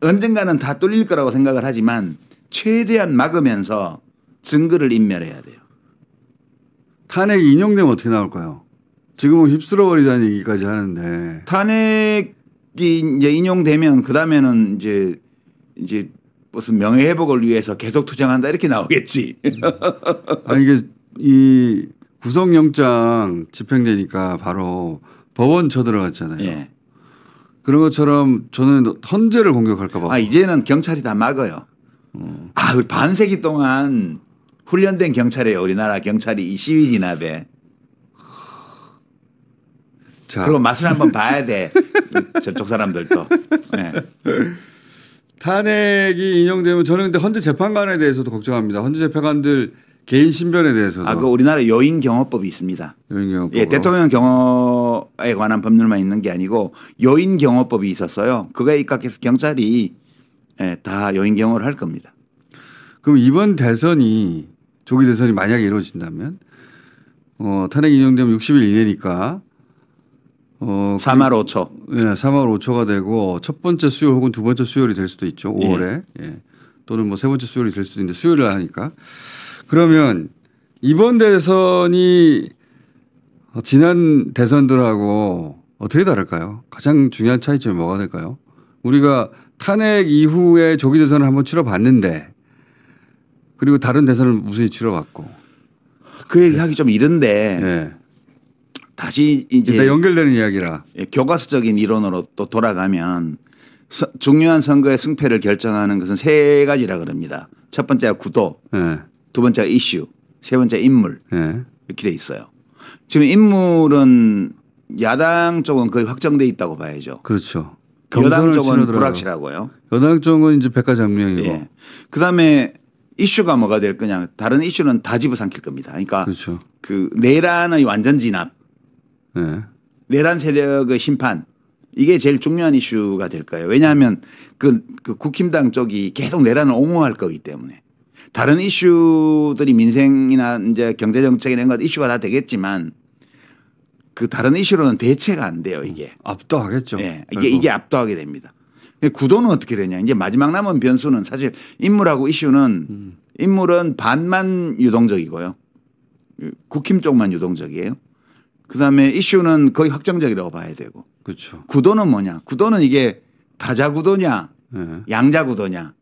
언젠가는 다 뚫릴 거라고 생각을 하지만 최대한 막으면서 증거를 인멸해야 돼요. 탄핵이 인용되면 어떻게 나올까요? 지금은 휩쓸어버리자는 얘기까지 하는데. 탄핵이 이제 인용되면 그 다음에는 이제 무슨 명예회복을 위해서 계속 투쟁한다 이렇게 나오겠지. 아니 이게 이 구속영장 집행되니까 바로 법원 쳐들어갔잖아요. 예. 그런 것처럼 저는 헌재를 공격할까 봐. 이제는 경찰이 다 막아요. 우리 반세기 동안 훈련된 경찰이에요. 우리나라 경찰이 이 시위 진압에. 자. 그리고 맛을 한번 봐야 돼. 저쪽 사람들도. 네. 탄핵이 인용되면 저는 근데 헌재 재판관에 대해서도 걱정합니다. 헌재 재판관들 개인 신변에 대해서도. 그 우리나라 요인 경호법이 있습니다. 요인 경호법. 예, 대통령 경호에 관한 법률만 있는 게 아니고 요인 경호법이 있었어요. 그거에 입각해서 경찰이 다 요인 경호를 할 겁니다. 그럼 이번 대선이 조기 대선이 만약에 이루어진다면 탄핵 인용되면 60일 이내니까 3월 5초. 예, 3월 5초가 되고 첫 번째 수요일 혹은 두 번째 수요일이 될 수도 있죠. 5월에. 예. 또는 뭐 세 번째 수요일이 될 수도 있는데 수요일을 하니까. 그러면 이번 대선이 지난 대선들하고 어떻게 다를까요? 가장 중요한 차이점이 뭐가 될까요? 우리가 탄핵 이후에 조기 대선을 한번 치러봤는데 그리고 다른 대선을 무수히 치러봤고. 그 얘기하기 좀 이른데 예. 다시 이제 일단 연결되는 이야기라. 교과서적인 이론으로 또 돌아가면 중요한 선거의 승패를 결정하는 것은 세 가지라 그럽니다. 첫 번째가 구도, 두 번째가 이슈, 세 번째 인물 이렇게 돼 있어요. 지금 인물은 야당 쪽은 거의 확정돼 있다고 봐야죠. 그렇죠. 여당 쪽은 불확실하고요. 여당 쪽은 이제 백과장명이고. 예. 그다음에 이슈가 뭐가 될 거냐. 다른 이슈는 다 집어삼킬 겁니다. 그러니까 그렇죠. 그 내란의 완전 진압, 내란 세력의 심판 이게 제일 중요한 이슈가 될 거예요. 왜냐하면 그 국힘당 쪽이 계속 내란을 옹호할 거기 때문에 다른 이슈들이 민생이나 이제 경제 정책이나 이런 것 이슈가 다 되겠지만 그 다른 이슈로는 대체가 안 돼요. 이게 압도하겠죠. 예, 이게 압도하게 됩니다. 구도는 어떻게 되냐. 이제 마지막 남은 변수는 사실 인물하고 이슈는 인물은 반만 유동적이고요. 국힘 쪽만 유동적이에요. 그다음에 이슈는 거의 확정적이라고 봐야 되고. 그렇죠. 구도는 뭐냐. 구도는 이게 다자 구도냐 양자 구도냐.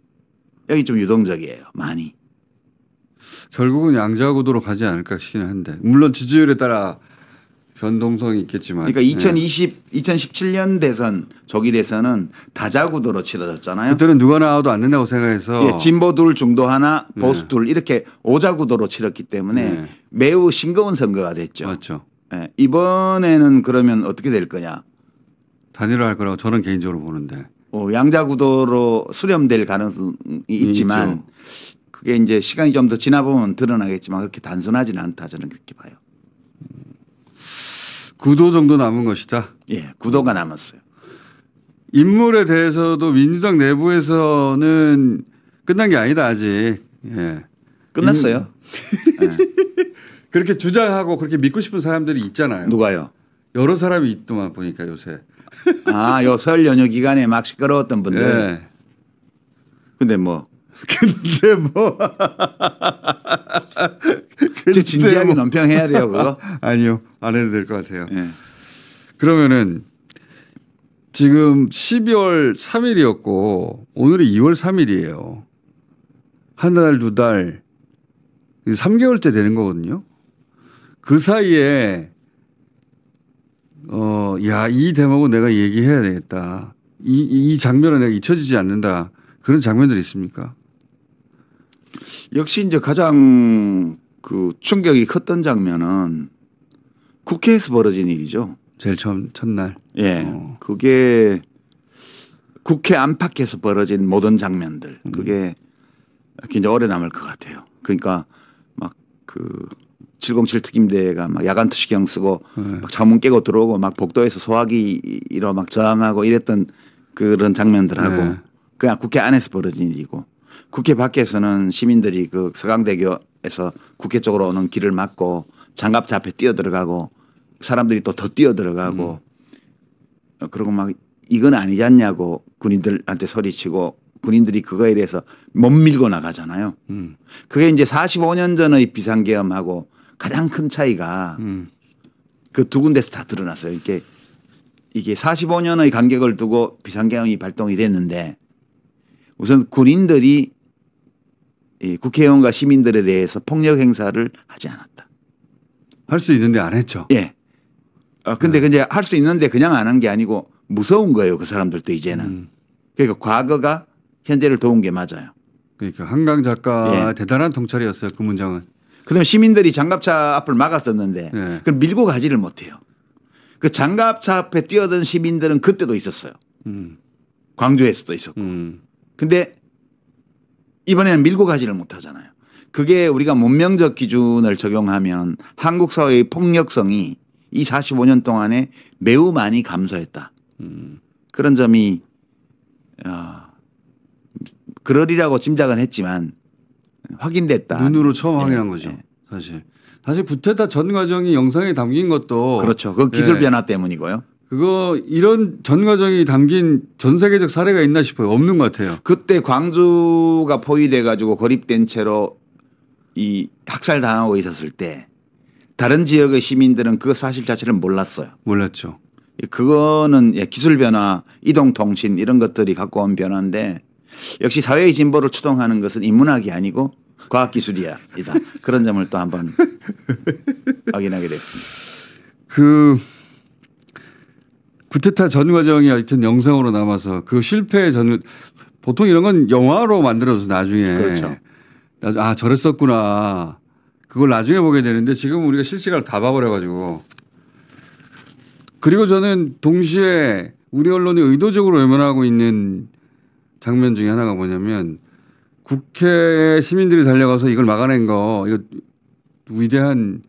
여기 좀 유동적이에요. 많이. 결국은 양자 구도로 가지 않을까 싶기는 한데. 물론 지지율에 따라 변동성이 있겠지만. 그러니까 2017년 대선 조기 대선은 다자 구도로 치러졌잖아요. 그때는 누가 나와도 안 된다고 생각해서. 예, 진보 둘, 중도 하나, 보수 둘 이렇게 오자 구도로 치렀기 때문에 매우 싱거운 선거가 됐죠. 맞죠. 예, 이번에는 그러면 어떻게 될 거냐. 단일화할 거라고 저는 개인적으로 보는데. 양자 구도로 수렴될 가능성이 있지만 있죠. 그게 이제 시간이 좀 더 지나보면 드러나겠지만 그렇게 단순하지는 않다 저는 그렇게 봐요. 구도 정도 남은 것이다. 예, 구도가 남았어요. 인물에 대해서도 민주당 내부에서는 끝난 게 아니다 아직. 예. 끝났어요. 예. 그렇게 주장하고 그렇게 믿고 싶은 사람들이 있잖아요. 누가요? 여러 사람이 있더만 보니까 요새. 아, 요 설 연휴 기간에 막 시끄러웠던 분들. 예. 근데 뭐. 진지하게 논평해야 돼요, 그거? 아니요, 안 해도 될 것 같아요. 네. 그러면은 지금 12월 3일이었고 오늘이 2월 3일이에요. 한 달, 두 달, 3개월째 되는 거거든요. 그 사이에 이 대목은 내가 얘기해야 되겠다. 이 장면은 내가 잊혀지지 않는다. 그런 장면들이 있습니까? 역시 이제 가장 그 충격이 컸던 장면은 국회에서 벌어진 일이죠. 제일 첫날. 예. 그게 국회 안팎에서 벌어진 모든 장면들. 그게 굉장히 오래 남을 것 같아요. 그러니까 막 그 707 특임대가 막 야간 투시경 쓰고 막 창문 깨고 들어오고 막 복도에서 소화기로 막 저항하고 이랬던 그런 장면들하고 그냥 국회 안에서 벌어진 일이고 국회 밖에서는 시민들이 그 서강대교에서 국회 쪽으로 오는 길을 막고 장갑차 앞에 뛰어들어가고 사람들이 또 더 뛰어들어가고 그리고 막 이건 아니지 않냐고 군인들한테 소리치고 군인들이 그거에 대해서 못 밀고 나가잖아요. 그게 이제 45년 전의 비상계엄하고 가장 큰 차이가 그 두 군데서 다 드러났어요. 이게 45년의 간격을 두고 비상계엄이 발동이 됐는데 우선 군인들이 이 국회의원과 시민들에 대해서 폭력 행사를 하지 않았다. 할 수 있는데 안 했죠. 예. 근데 이제 할 수 있는데 그냥 안 한 게 아니고 무서운 거예요. 그 사람들도 이제는. 그러니까 과거가 현재를 도운 게 맞아요. 그러니까 한강 작가 대단한 통찰이었어요. 그 문장은. 그다음에 시민들이 장갑차 앞을 막았었는데 그걸 밀고 가지를 못해요. 그 장갑차 앞에 뛰어든 시민들은 그때도 있었어요. 광주에서도 있었고. 근데 이번에는 밀고 가지를 못하잖아요. 그게 우리가 문명적 기준을 적용하면 한국 사회의 폭력성이 이 45년 동안에 매우 많이 감소했다. 그런 점이 그러리라고 짐작은 했지만 확인됐다. 눈으로 처음 확인한 거죠. 사실 구테타 전 과정이 영상에 담긴 것도 그렇죠. 그 기술 변화 때문이고요. 그거 이런 전 과정이 담긴 전 세계적 사례가 있나 싶어요. 없는 것 같아요. 그때 광주가 포위돼 가지고 고립된 채로 이 학살 당하고 있었을 때 다른 지역의 시민들은 그 사실 자체를 몰랐어요. 몰랐죠. 그거는 기술 변화, 이동 통신 이런 것들이 갖고 온 변화인데 역시 사회의 진보를 추동하는 것은 인문학이 아니고 과학기술이다. 그런 점을 또 한번 확인하게 됐습니다. 구테타 전 과정이 하여튼 영상으로 남아서 그 실패 전 보통 이런 건 영화로 만들어서 나중에 그렇죠. 아 저랬었구나 그걸 나중에 보게 되는데 지금 우리가 실시간으로 다 봐버려가지고 그리고 저는 동시에 우리 언론이 의도적으로 외면하고 있는 장면 중에 하나가 뭐냐면 국회에 시민들이 달려가서 이걸 막아낸 거 이거 위대한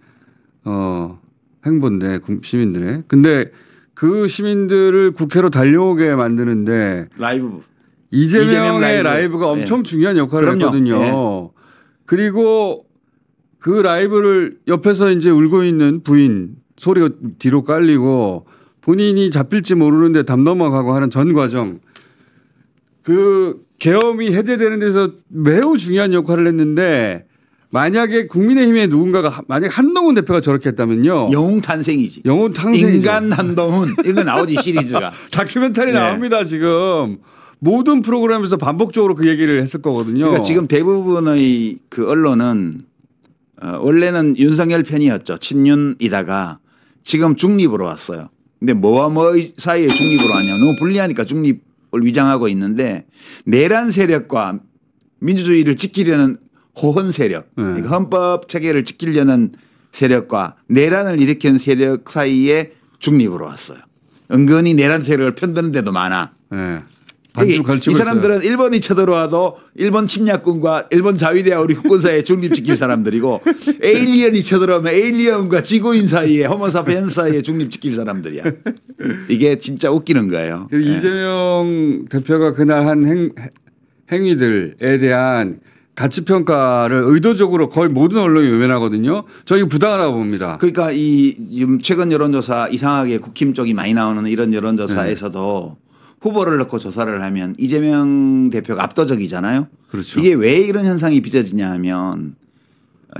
행보인데 시민들의 근데 그 시민들을 국회로 달려오게 만드는데 라이브 이재명의 라이브가 엄청 중요한 역할을 했거든요. 그리고 그 라이브를 옆에서 이제 울고 있는 부인 소리가 뒤로 깔리고 본인이 잡힐지 모르는데 담 넘어가고 하는 전 과정 그 계엄이 해제되는 데서 매우 중요한 역할을 했는데 만약에 국민의힘의 누군가가 만약 한동훈 대표가 저렇게 했다면요. 영웅 탄생이지. 영웅 탄생이죠. 인간 한동훈 이거 나오지 시리즈가. 다큐멘터리 나옵니다 지금. 모든 프로그램에서 반복적으로 그 얘기를 했을 거거든요. 그러니까 지금 대부분의 그 언론은 원래는 윤석열 편이었죠. 친윤이다가 지금 중립으로 왔어요. 근데 뭐와 뭐 사이에 중립으로 왔냐. 너무 불리하니까 중립을 위장하고 있는데 내란 세력과 민주주의를 지키려는 호헌 세력, 그러니까 헌법 체계를 지키려는 세력과 내란을 일으킨 세력 사이에 중립으로 왔어요. 은근히 내란 세력을 편드는 데도 많아. 네. 이 사람들은 일본이 쳐들어와도 일본 침략군과 일본 자위대와 우리 국군 사이에 중립지킬 사람들이고 에일리언이 쳐들어오면 에일리언과 지구인 사이에 호모사피엔스 사이에 중립지킬 사람들이야. 이게 진짜 웃기는 거예요. 이재명 대표가 그날 한 행위들에 대한 가치평가를 의도적으로 거의 모든 언론이 외면하거든요. 저 이거 부당하다고 봅니다. 그러니까 지금 최근 여론조사 이상하게 국힘 쪽이 많이 나오는 이런 여론조사에서도 후보를 넣고 조사를 하면 이재명 대표가 압도적이잖아요. 그렇죠. 이게 왜 이런 현상이 빚어지냐 하면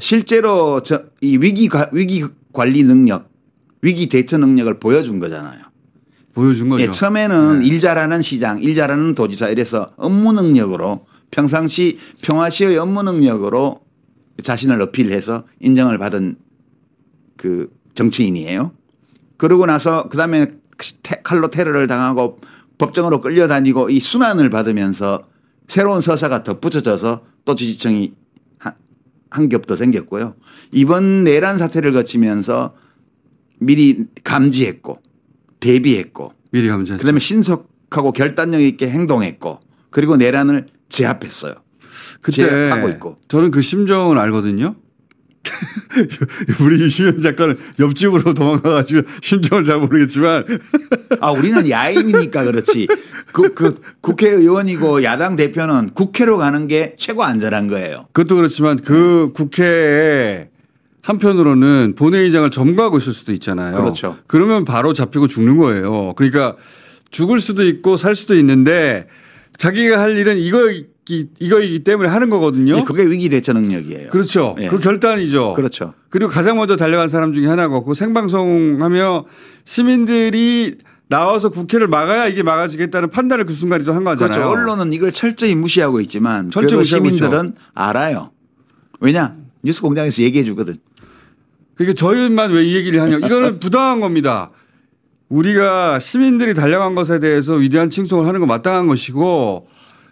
실제로 이 위기 관리 능력, 위기 대처 능력을 보여준 거잖아요. 보여준 거죠. 예, 처음에는 일 잘하는 시장, 일 잘하는 도지사 이래서 업무 능력으로 평상시 평화시의 업무 능력으로 자신을 어필해서 인정을 받은 그 정치인이에요. 그러고 나서 그다음에 칼로 테러를 당하고 법정으로 끌려다니고 이 순환을 받으면서 새로운 서사가 덧붙여져서 또 지지층이 한 겹 더 생겼고요. 이번 내란 사태를 거치면서 미리 감지했고 대비했고 미리 감지했죠. 그다음에 신속하고 결단력 있게 행동했고 그리고 내란을 제압했어요. 그때 제압하고 있고. 저는 그 심정을 알거든요. 우리 유시현 작가는 옆집으로 도망가가지고 심정을 잘 모르겠지만 우리는 야인이니까 그렇지. 그 국회의원이고 야당 대표는 국회로 가는 게 최고 안전한 거예요. 그것도 그렇지만 그 국회에 한편으로는 본회의장을 점거하고 있을 수도 있잖아요. 그렇죠. 그러면 바로 잡히고 죽는 거예요. 그러니까 죽을 수도 있고 살 수도 있는데 자기가 할 일은 이거이기 때문에 하는 거거든요. 그게 위기 대처 능력이에요. 그렇죠. 예. 그 결단이죠. 그렇죠. 그리고 가장 먼저 달려간 사람 중에 하나고 그 생방송하며 시민들이 나와서 국회를 막아야 이게 막아지겠다는 판단을 그 순간에 한 거잖아요. 그렇죠. 언론은 이걸 철저히 무시하고 있지만 철저히 시민들은 있죠. 알아요. 왜냐? 뉴스공장에서 얘기해 주거든. 그러니까 저희만 왜 이 얘기를 하냐. 이거는 부당한 겁니다. 우리가 시민들이 달려간 것에 대해서 위대한 칭송을 하는 건 마땅한 것이고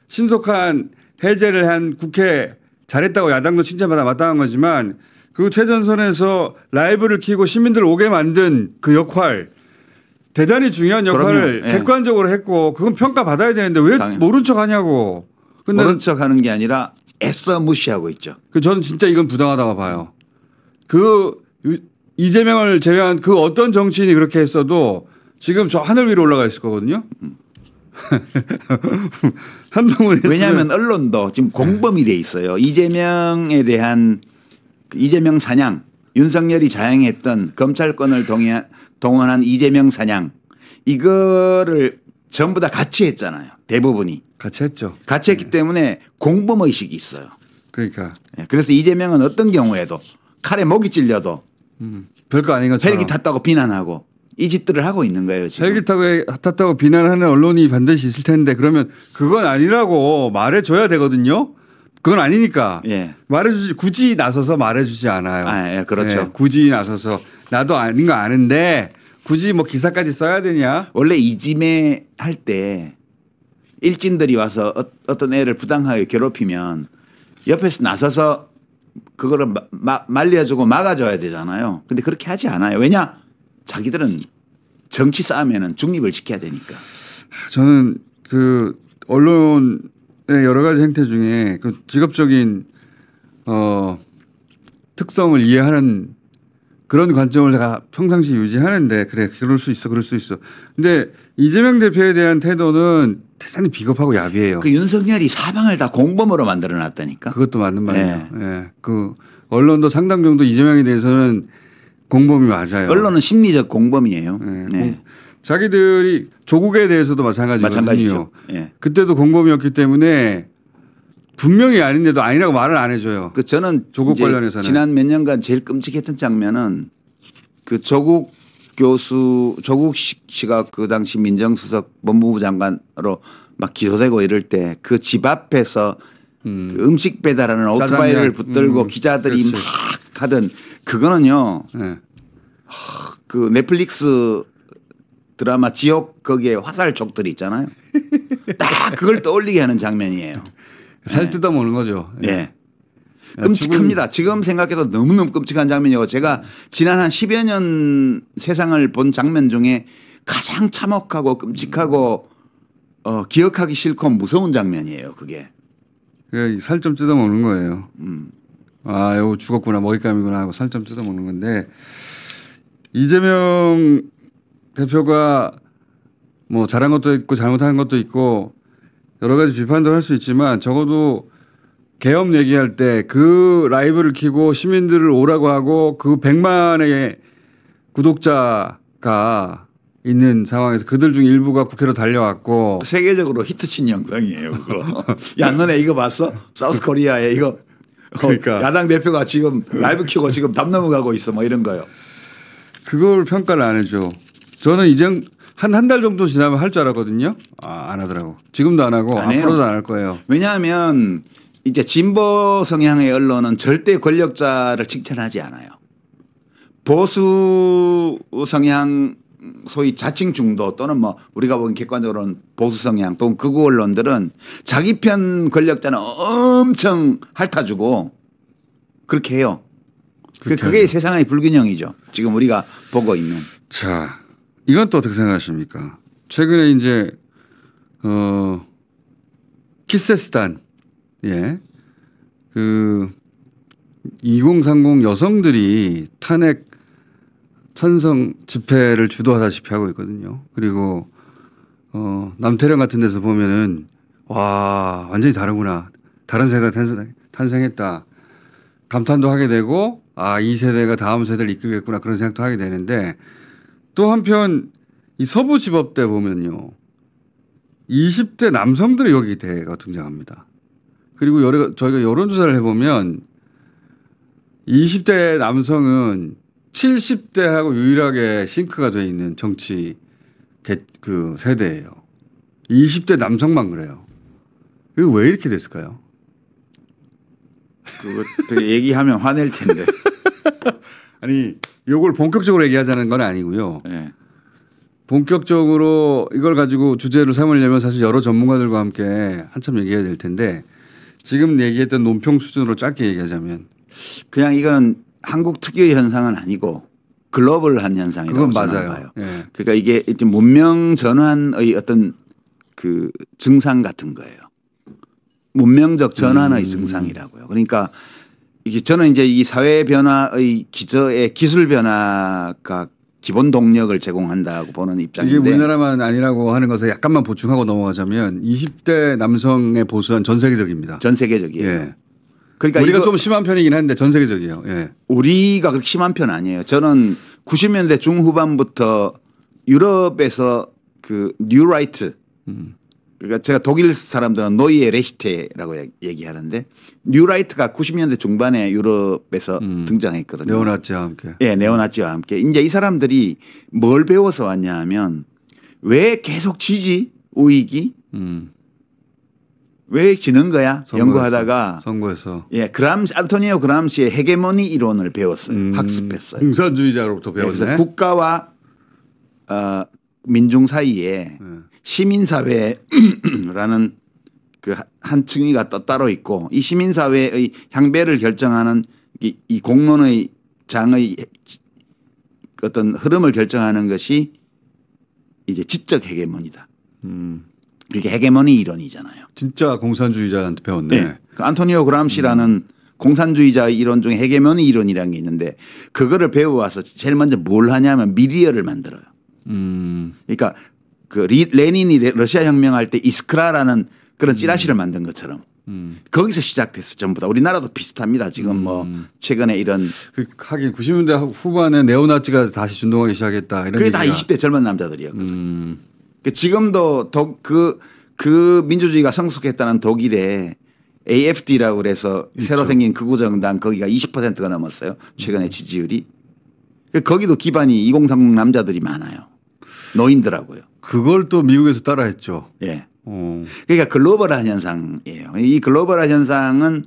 신속한 해제를 한 국회 잘했다고 야당도 칭찬받아 마땅한 거지만 그 최전선에서 라이브를 켜고 시민들을 오게 만든 그 역할 대단히 중요한 역할을 그럼요. 객관적으로 했고 그건 평가받아야 되는데 왜 모른 척 하냐고. 근데 모른 척 하는 게 아니라 애써 무시하고 있죠. 저는 진짜 이건 부당하다고 봐요. 그 이재명을 제외한 그 어떤 정치인이 그렇게 했어도 지금 저 하늘 위로 올라가 있을 거거든요. 한동훈 왜냐하면 언론도 지금 공범이 돼 있어요. 이재명에 대한 이재명 사냥, 윤석열이 자행했던 검찰권을 동원한 이재명 사냥 이거를 전부 다 같이 했잖아요. 대부분이. 같이 했죠. 같이 했기 때문에 공범의식이 있어요. 그러니까. 그래서 이재명은 어떤 경우에도 칼에 목이 찔려도 별거 아닌 것처럼 헬기 탔다고 비난하고 이 짓들을 하고 있는 거예요. 지금. 헬기 탔다고 비난하는 언론이 반드시 있을 텐데 그러면 그건 아니라고 말해줘야 되거든요. 그건 아니니까 말해주지 굳이 나서서 말해주지 않아요. 그렇죠. 굳이 나서서 나도 아닌 거 아는데 굳이 뭐 기사까지 써야 되냐? 원래 이지매 할 때 일진들이 와서 어떤 애를 부당하게 괴롭히면 옆에서 나서서 그거를 말려주고 막아줘야 되잖아요. 근데 그렇게 하지 않아요. 왜냐? 자기들은 정치 싸움에는 중립을 지켜야 되니까. 저는 그 언론의 여러 가지 행태 중에 그 직업적인 특성을 이해하는 그런 관점을 제가 평상시 유지하는데 그래 그럴 수 있어. 근데 이재명 대표에 대한 태도는 대단히 비겁하고 야비해요. 그 윤석열이 사방을 다 공범으로 만들어놨다니까. 그것도 맞는 말이에요. 예. 그 언론도 상당 정도 이재명에 대해서는 공범이 맞아요. 언론은 심리적 공범이에요. 네. 자기들이 조국에 대해서도 마찬가지거든요. 예. 그때도 공범이었기 때문에 분명히 아닌데도 아니라고 말을 안 해줘요. 그 저는 조국 관련해서는 지난 몇 년간 제일 끔찍했던 장면은 그 조국 씨가 그 당시 민정수석 법무부 장관으로 막 기소되고 이럴 때 그 집 앞에서 그 음식 배달하는 오토바이를 붙들고 기자들이 그렇지. 막 하던 그거는요. 네. 그 넷플릭스 드라마 지옥 거기에 화살촉들이 있잖아요. 딱 그걸 떠올리게 하는 장면이에요. 살 뜯어먹는 거죠. 예. 끔찍합니다. 지금 생각해도 너무너무 끔찍한 장면이고 제가 지난 한 10여 년 세상을 본 장면 중에 가장 참혹하고 끔찍하고 기억하기 싫고 무서운 장면이에요. 그게. 살 좀 뜯어먹는 거예요. 아, 이거 죽었구나 먹잇감이구나 하고 살 좀 뜯어먹는 건데 이재명 대표가 뭐 잘한 것도 있고 잘못한 것도 있고 여러 가지 비판도 할 수 있지만 적어도 계엄 얘기할 때 그 라이브를 켜고 시민들을 오라고 하고 그 100만의 구독자가 있는 상황에서 그들 중 일부가 국회로 달려왔고 세계적으로 히트친 영상이에요. 그거. 야 너네 이거 봤어? 사우스 코리아에 이거 그러니까. 야당 대표가 지금 라이브 켜고 지금 담 넘어가고 있어 뭐 이런 거요. 그걸 평가를 안 해줘. 저는 이제 한 달 정도 지나면 할 줄 알았거든요. 안 하더라고. 지금도 안 하고 안 앞으로도 안 할 거예요. 왜냐하면 이제 진보 성향의 언론은 절대 권력자를 칭찬하지 않아요. 보수 성향 소위 자칭 중도 또는 뭐 우리가 보기엔 객관적으로는 보수 성향 또는 극우 언론들은 자기 편 권력자는 엄청 핥아주고 그렇게 해요. 그게 세상의 불균형이죠. 지금 우리가 보고 있는. 자, 이건 또 어떻게 생각하십니까? 최근에 이제 키세스탄 그 2030 여성들이 탄핵 찬성 집회를 주도하다시피 하고 있거든요. 그리고 남태령 같은 데서 보면은 와 완전히 다르구나. 다른 세대가 탄생했다. 감탄도 하게 되고 이 세대가 다음 세대를 이끌겠구나 그런 생각도 하게 되는데 또 한편 이 서부지법대 보면요. 20대 남성들의 여기대가 등장합니다. 그리고 저희가 여론조사를 해보면 20대 남성은 70대하고 유일하게 싱크가 돼 있는 정치 그 세대예요. 20대 남성만 그래요. 이거 왜 이렇게 됐을까요? 그거 얘기하면 화낼 텐데. 아니 이걸 본격적으로 얘기하자는 건 아니고요. 네. 본격적으로 이걸 가지고 주제를 삼으려면 사실 여러 전문가들과 함께 한참 얘기해야 될 텐데 지금 얘기했던 논평 수준으로 짧게 얘기하자면 그냥 이거는 한국 특유의 현상은 아니고 글로벌한 현상이라고 그건 저는 맞아요. 봐요. 예. 그러니까 이게 문명 전환의 어떤 그 증상 같은 거예요. 문명적 전환의 증상이라고요. 그러니까 이게 저는 이제 이 사회 변화의 기저의 기술 변화가 기본 동력을 제공한다고 보는 입장인데 이게 우리나라만 아니라고 하는 것에 약간만 보충하고 넘어가자면 20대 남성의 보수는 전 세계적입니다. 전 세계적이에요. 예. 그러니까 우리가 좀 심한 편이긴 한데 전 세계적이에요. 예. 우리가 그렇게 심한 편 아니에요. 저는 90년대 중후반부터 유럽에서 그 뉴라이트 그러니까 제가 독일 사람들은 노이에 레히테라고 얘기하는데 뉴라이트가 90년대 중반에 유럽에서 등장했거든요. 네오나치와 함께. 예, 네오나치와 함께. 이제 이 사람들이 뭘 배워서 왔냐 하면 왜 계속 지지 우익이 왜 지는 거야? 연구하다가 선거에서 예, 안토니오 그람시의 헤게모니 이론을 배웠어요. 학습했어요. 공산주의자로부터 배웠네. 그래서 국가와 민중 사이에 시민사회라는 그 한 층위가 또 따로 있고 이 시민사회의 향배를 결정하는 이 공론의 장의 어떤 흐름을 결정하는 것이 이제 지적 헤게모니다. 이게 헤게모니 이론이잖아요. 진짜 공산주의자한테 배웠네. 네. 그 안토니오 그람시라는 공산주의자의 이론 중에 헤게모니 이론이라는 게 있는데 그거를 배워와서 제일 먼저 뭘 하냐면 미디어를 만들어요. 그러니까 그 레닌이 러시아 혁명할 때 이스크라라는 그런 찌라시를 만든 것처럼 거기서 시작됐어 전부 다. 우리나라도 비슷합니다. 지금 뭐 최근에 이런 하긴 90년대 후반에 네오나치가 다시 준동하기 시작했다. 이런 그게 다 20대 젊은 남자들이었거든. 지금도 그 민주주의가 성숙했다는 독일에 AFD라고 그래서 있죠. 새로 생긴 극우 정당 거기가 20%가 넘었어요. 최근에 지지율이. 거기도 기반이 2030 남자들이 많아요. 노인들하고요. 그걸 또 미국에서 따라했죠. 예. 그러니까 글로벌한 현상이에요. 이 글로벌한 현상은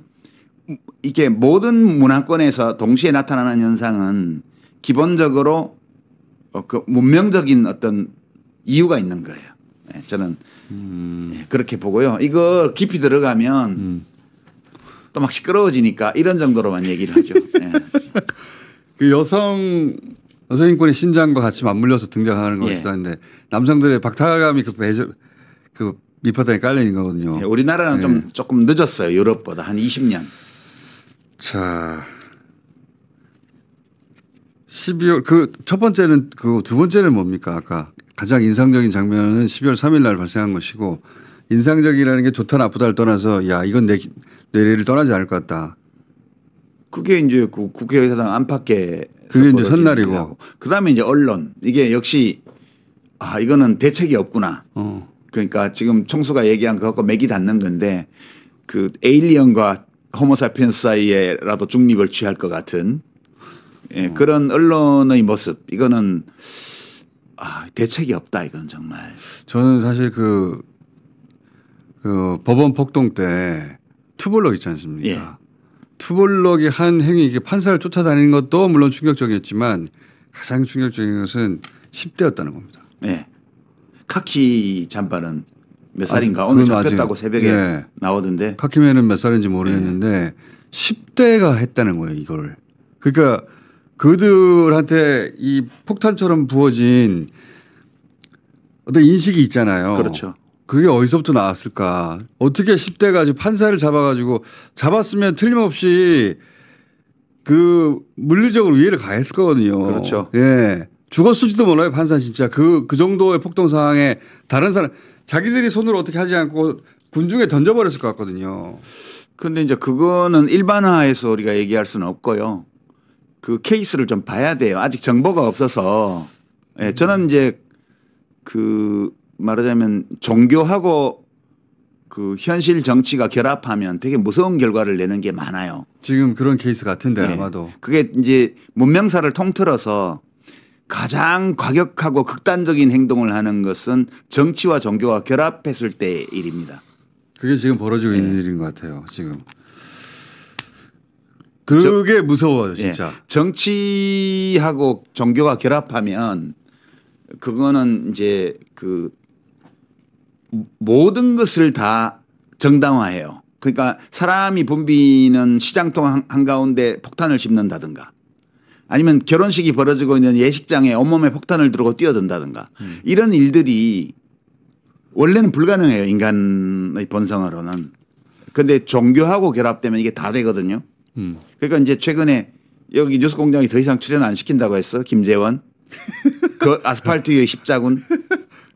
이게 모든 문화권에서 동시에 나타나는 현상은 기본적으로 그 문명적인 어떤 이유가 있는 거예요. 네, 저는 그렇게 보고요. 이거 깊이 들어가면 또 막 시끄러워지니까 이런 정도로만 얘기를 하죠. 네. 그 여성 인권의 신장과 같이 맞물려서 등장하는 것이다 하는데 남성들의 박탈감이 그 밑바닥에 깔리는 거거든요. 네, 우리나라는 좀 조금 늦었어요. 유럽보다 한 20년. 자, 12월 그 첫 번째는 그 두 번째는 뭡니까? 아까 가장 인상적인 장면은 12월 3일 날 발생한 것이고 인상적이라는 게 좋다 나쁘다를 떠나서 야 이건 내 뇌리를 떠나지 않을 것 같다. 그게 이제 그 국회의사당 안팎에 그게 이제 첫날이고 그다음에 이제 언론 이게 역시 이거는 대책이 없구나. 그러니까 지금 총수가 얘기한 그것과 맥이 닿는 건데 그 에일리언과 호모사피엔스 사이에라도 중립을 취할 것 같은 그런 언론의 모습 이거는 대책이 없다 이건 정말. 저는 사실 그 법원 폭동 때 투블럭 있지 않습니까? 예. 투블럭이 한 행위 이게 판사를 쫓아다니는 것도 물론 충격적이었지만 가장 충격적인 것은 10대였다는 겁니다. 네. 카키 잠바는 몇 살인가 오늘 잡혔다고 새벽에 나오던데. 카키맨은 몇 살인지 모르겠는데 10대가 했다는 거예요 이걸. 그러니까 그들한테 이 폭탄처럼 부어진 어떤 인식이 있잖아요. 그렇죠. 그게 어디서부터 나왔을까? 어떻게 10대가 지금 판사를 잡아가지고 잡았으면 틀림없이 그 물리적으로 위해를 가했을 거거든요. 그렇죠. 예. 죽었을지도 몰라요 판사 진짜 그 정도의 폭동 상황에 다른 사람 자기들이 손으로 어떻게 하지 않고 군중에 던져버렸을 것 같거든요. 그런데 이제 그거는 일반화해서 우리가 얘기할 수는 없고요. 그 케이스를 좀 봐야 돼요. 아직 정보가 없어서. 예, 저는 이제 그 말하자면 종교하고 그 현실 정치가 결합하면 되게 무서운 결과를 내는 게 많아요. 지금 그런 케이스 같은데 아마도. 그게 이제 문명사를 통틀어서 가장 과격하고 극단적인 행동을 하는 것은 정치와 종교가 결합했을 때의 일입니다. 그게 지금 벌어지고 있는 일인 것 같아요. 지금. 그게 무서워요 진짜. 정치하고 종교가 결합하면 그거는 이제 그 모든 것을 다 정당화해요. 그러니까 사람이 붐비는 시장통 한가운데 폭탄을 씹는다든가 아니면 결혼식이 벌어지고 있는 예식장에 온몸에 폭탄을 두르고 뛰어든다든가 이런 일들이 원래는 불가능해요. 인간의 본성으로는. 그런데 종교하고 결합되면 이게 다 되거든요. 그러니까 이제 최근에 여기 뉴스공장이 더 이상 출연 안 시킨다고 했어. 김재원. 그 아스팔트 위의 십자군.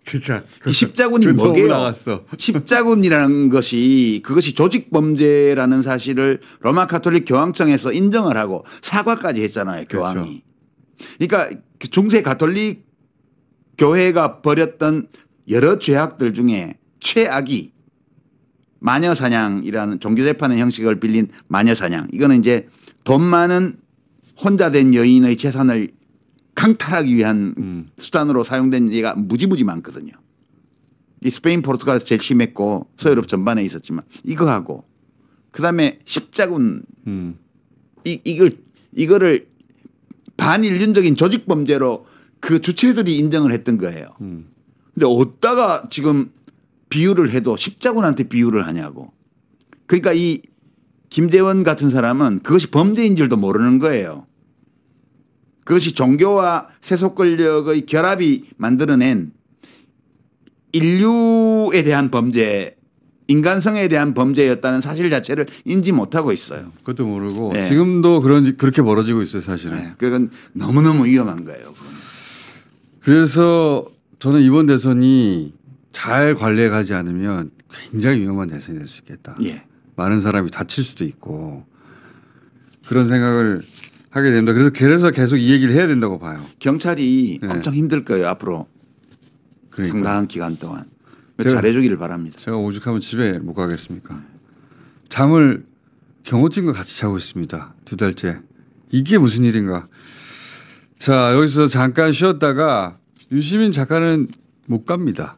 그러니까 이 십자군이 뭐게요? 십자군이라는 것이 그것이 조직 범죄라는 사실을 로마 카톨릭 교황청에서 인정을 하고 사과까지 했잖아요. 교황이. 그러니까 중세 가톨릭 교회가 벌였던 여러 죄악들 중에 최악이 마녀사냥이라는 종교재판의 형식을 빌린 마녀사냥. 이거는 이제 돈 많은 혼자 된 여인의 재산을 강탈하기 위한 수단으로 사용된 예가 무지무지 많거든요. 이 스페인, 포르투갈에서 제일 심했고 서유럽 전반에 있었지만 이거하고 그다음에 십자군 이거를 반인륜적인 조직 범죄로 그 주체들이 인정을 했던 거예요. 근데 어디다가 지금 비유를 해도 십자군한테 비유를 하냐고. 그러니까 이 김재원 같은 사람은 그것이 범죄인 줄도 모르는 거예요. 그것이 종교와 세속 권력의 결합이 만들어낸 인류에 대한 범죄, 인간성에 대한 범죄였다는 사실 자체를 인지 못하고 있어요. 그것도 모르고 네. 지금도 그렇게 벌어지고 있어요, 사실은. 네. 그건 너무너무 위험한 거예요. 그래서 저는 이번 대선이 잘 관리해 가지 않으면 굉장히 위험한 대선이 될 수 있겠다. 예. 많은 사람이 다칠 수도 있고 그런 생각을 하게 됩니다. 그래서 계속 이 얘기를 해야 된다고 봐요. 경찰이 네. 엄청 힘들 거예요. 앞으로 그러니까. 상당한 기간 동안. 잘해주기를 바랍니다. 제가 오죽하면 집에 못 가겠습니까? 잠을 경호팀과 같이 자고 있습니다. 2달째. 이게 무슨 일인가. 자, 여기서 잠깐 쉬었다가 유시민 작가는 못 갑니다.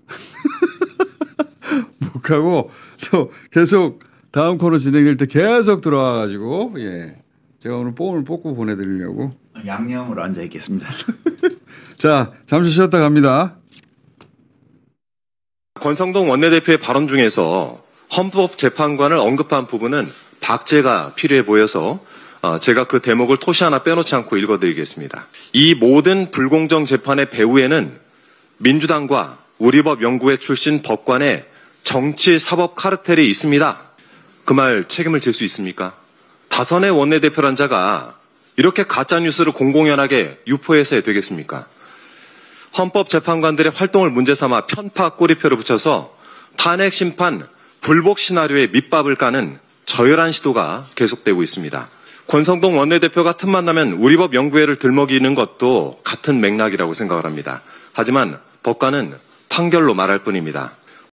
못 가고 또 계속 다음 코너 진행될 때 계속 들어와 가지고 예. 제가 오늘 뽕을 뽑고 보내드리려고 양념으로 앉아 있겠습니다. 자, 잠시 쉬었다 갑니다. 권성동 원내대표의 발언 중에서 헌법재판관을 언급한 부분은 박제가 필요해 보여서 제가 그 대목을 토시 하나 빼놓지 않고 읽어드리겠습니다. 이 모든 불공정 재판의 배후에는 민주당과 우리법연구회 출신 법관의 정치 사법 카르텔이 있습니다. 그 말 책임을 질 수 있습니까? 다선의 원내대표란 자가 이렇게 가짜뉴스를 공공연하게 유포해서 되겠습니까? 헌법재판관들의 활동을 문제삼아 편파 꼬리표를 붙여서 탄핵 심판 불복 시나리오에 밑밥을 까는 저열한 시도가 계속되고 있습니다. 권성동 원내대표가 틈만 나면 우리법연구회를 들먹이는 것도 같은 맥락이라고 생각을 합니다. 하지만 법관은 판결로 말할 뿐입니다.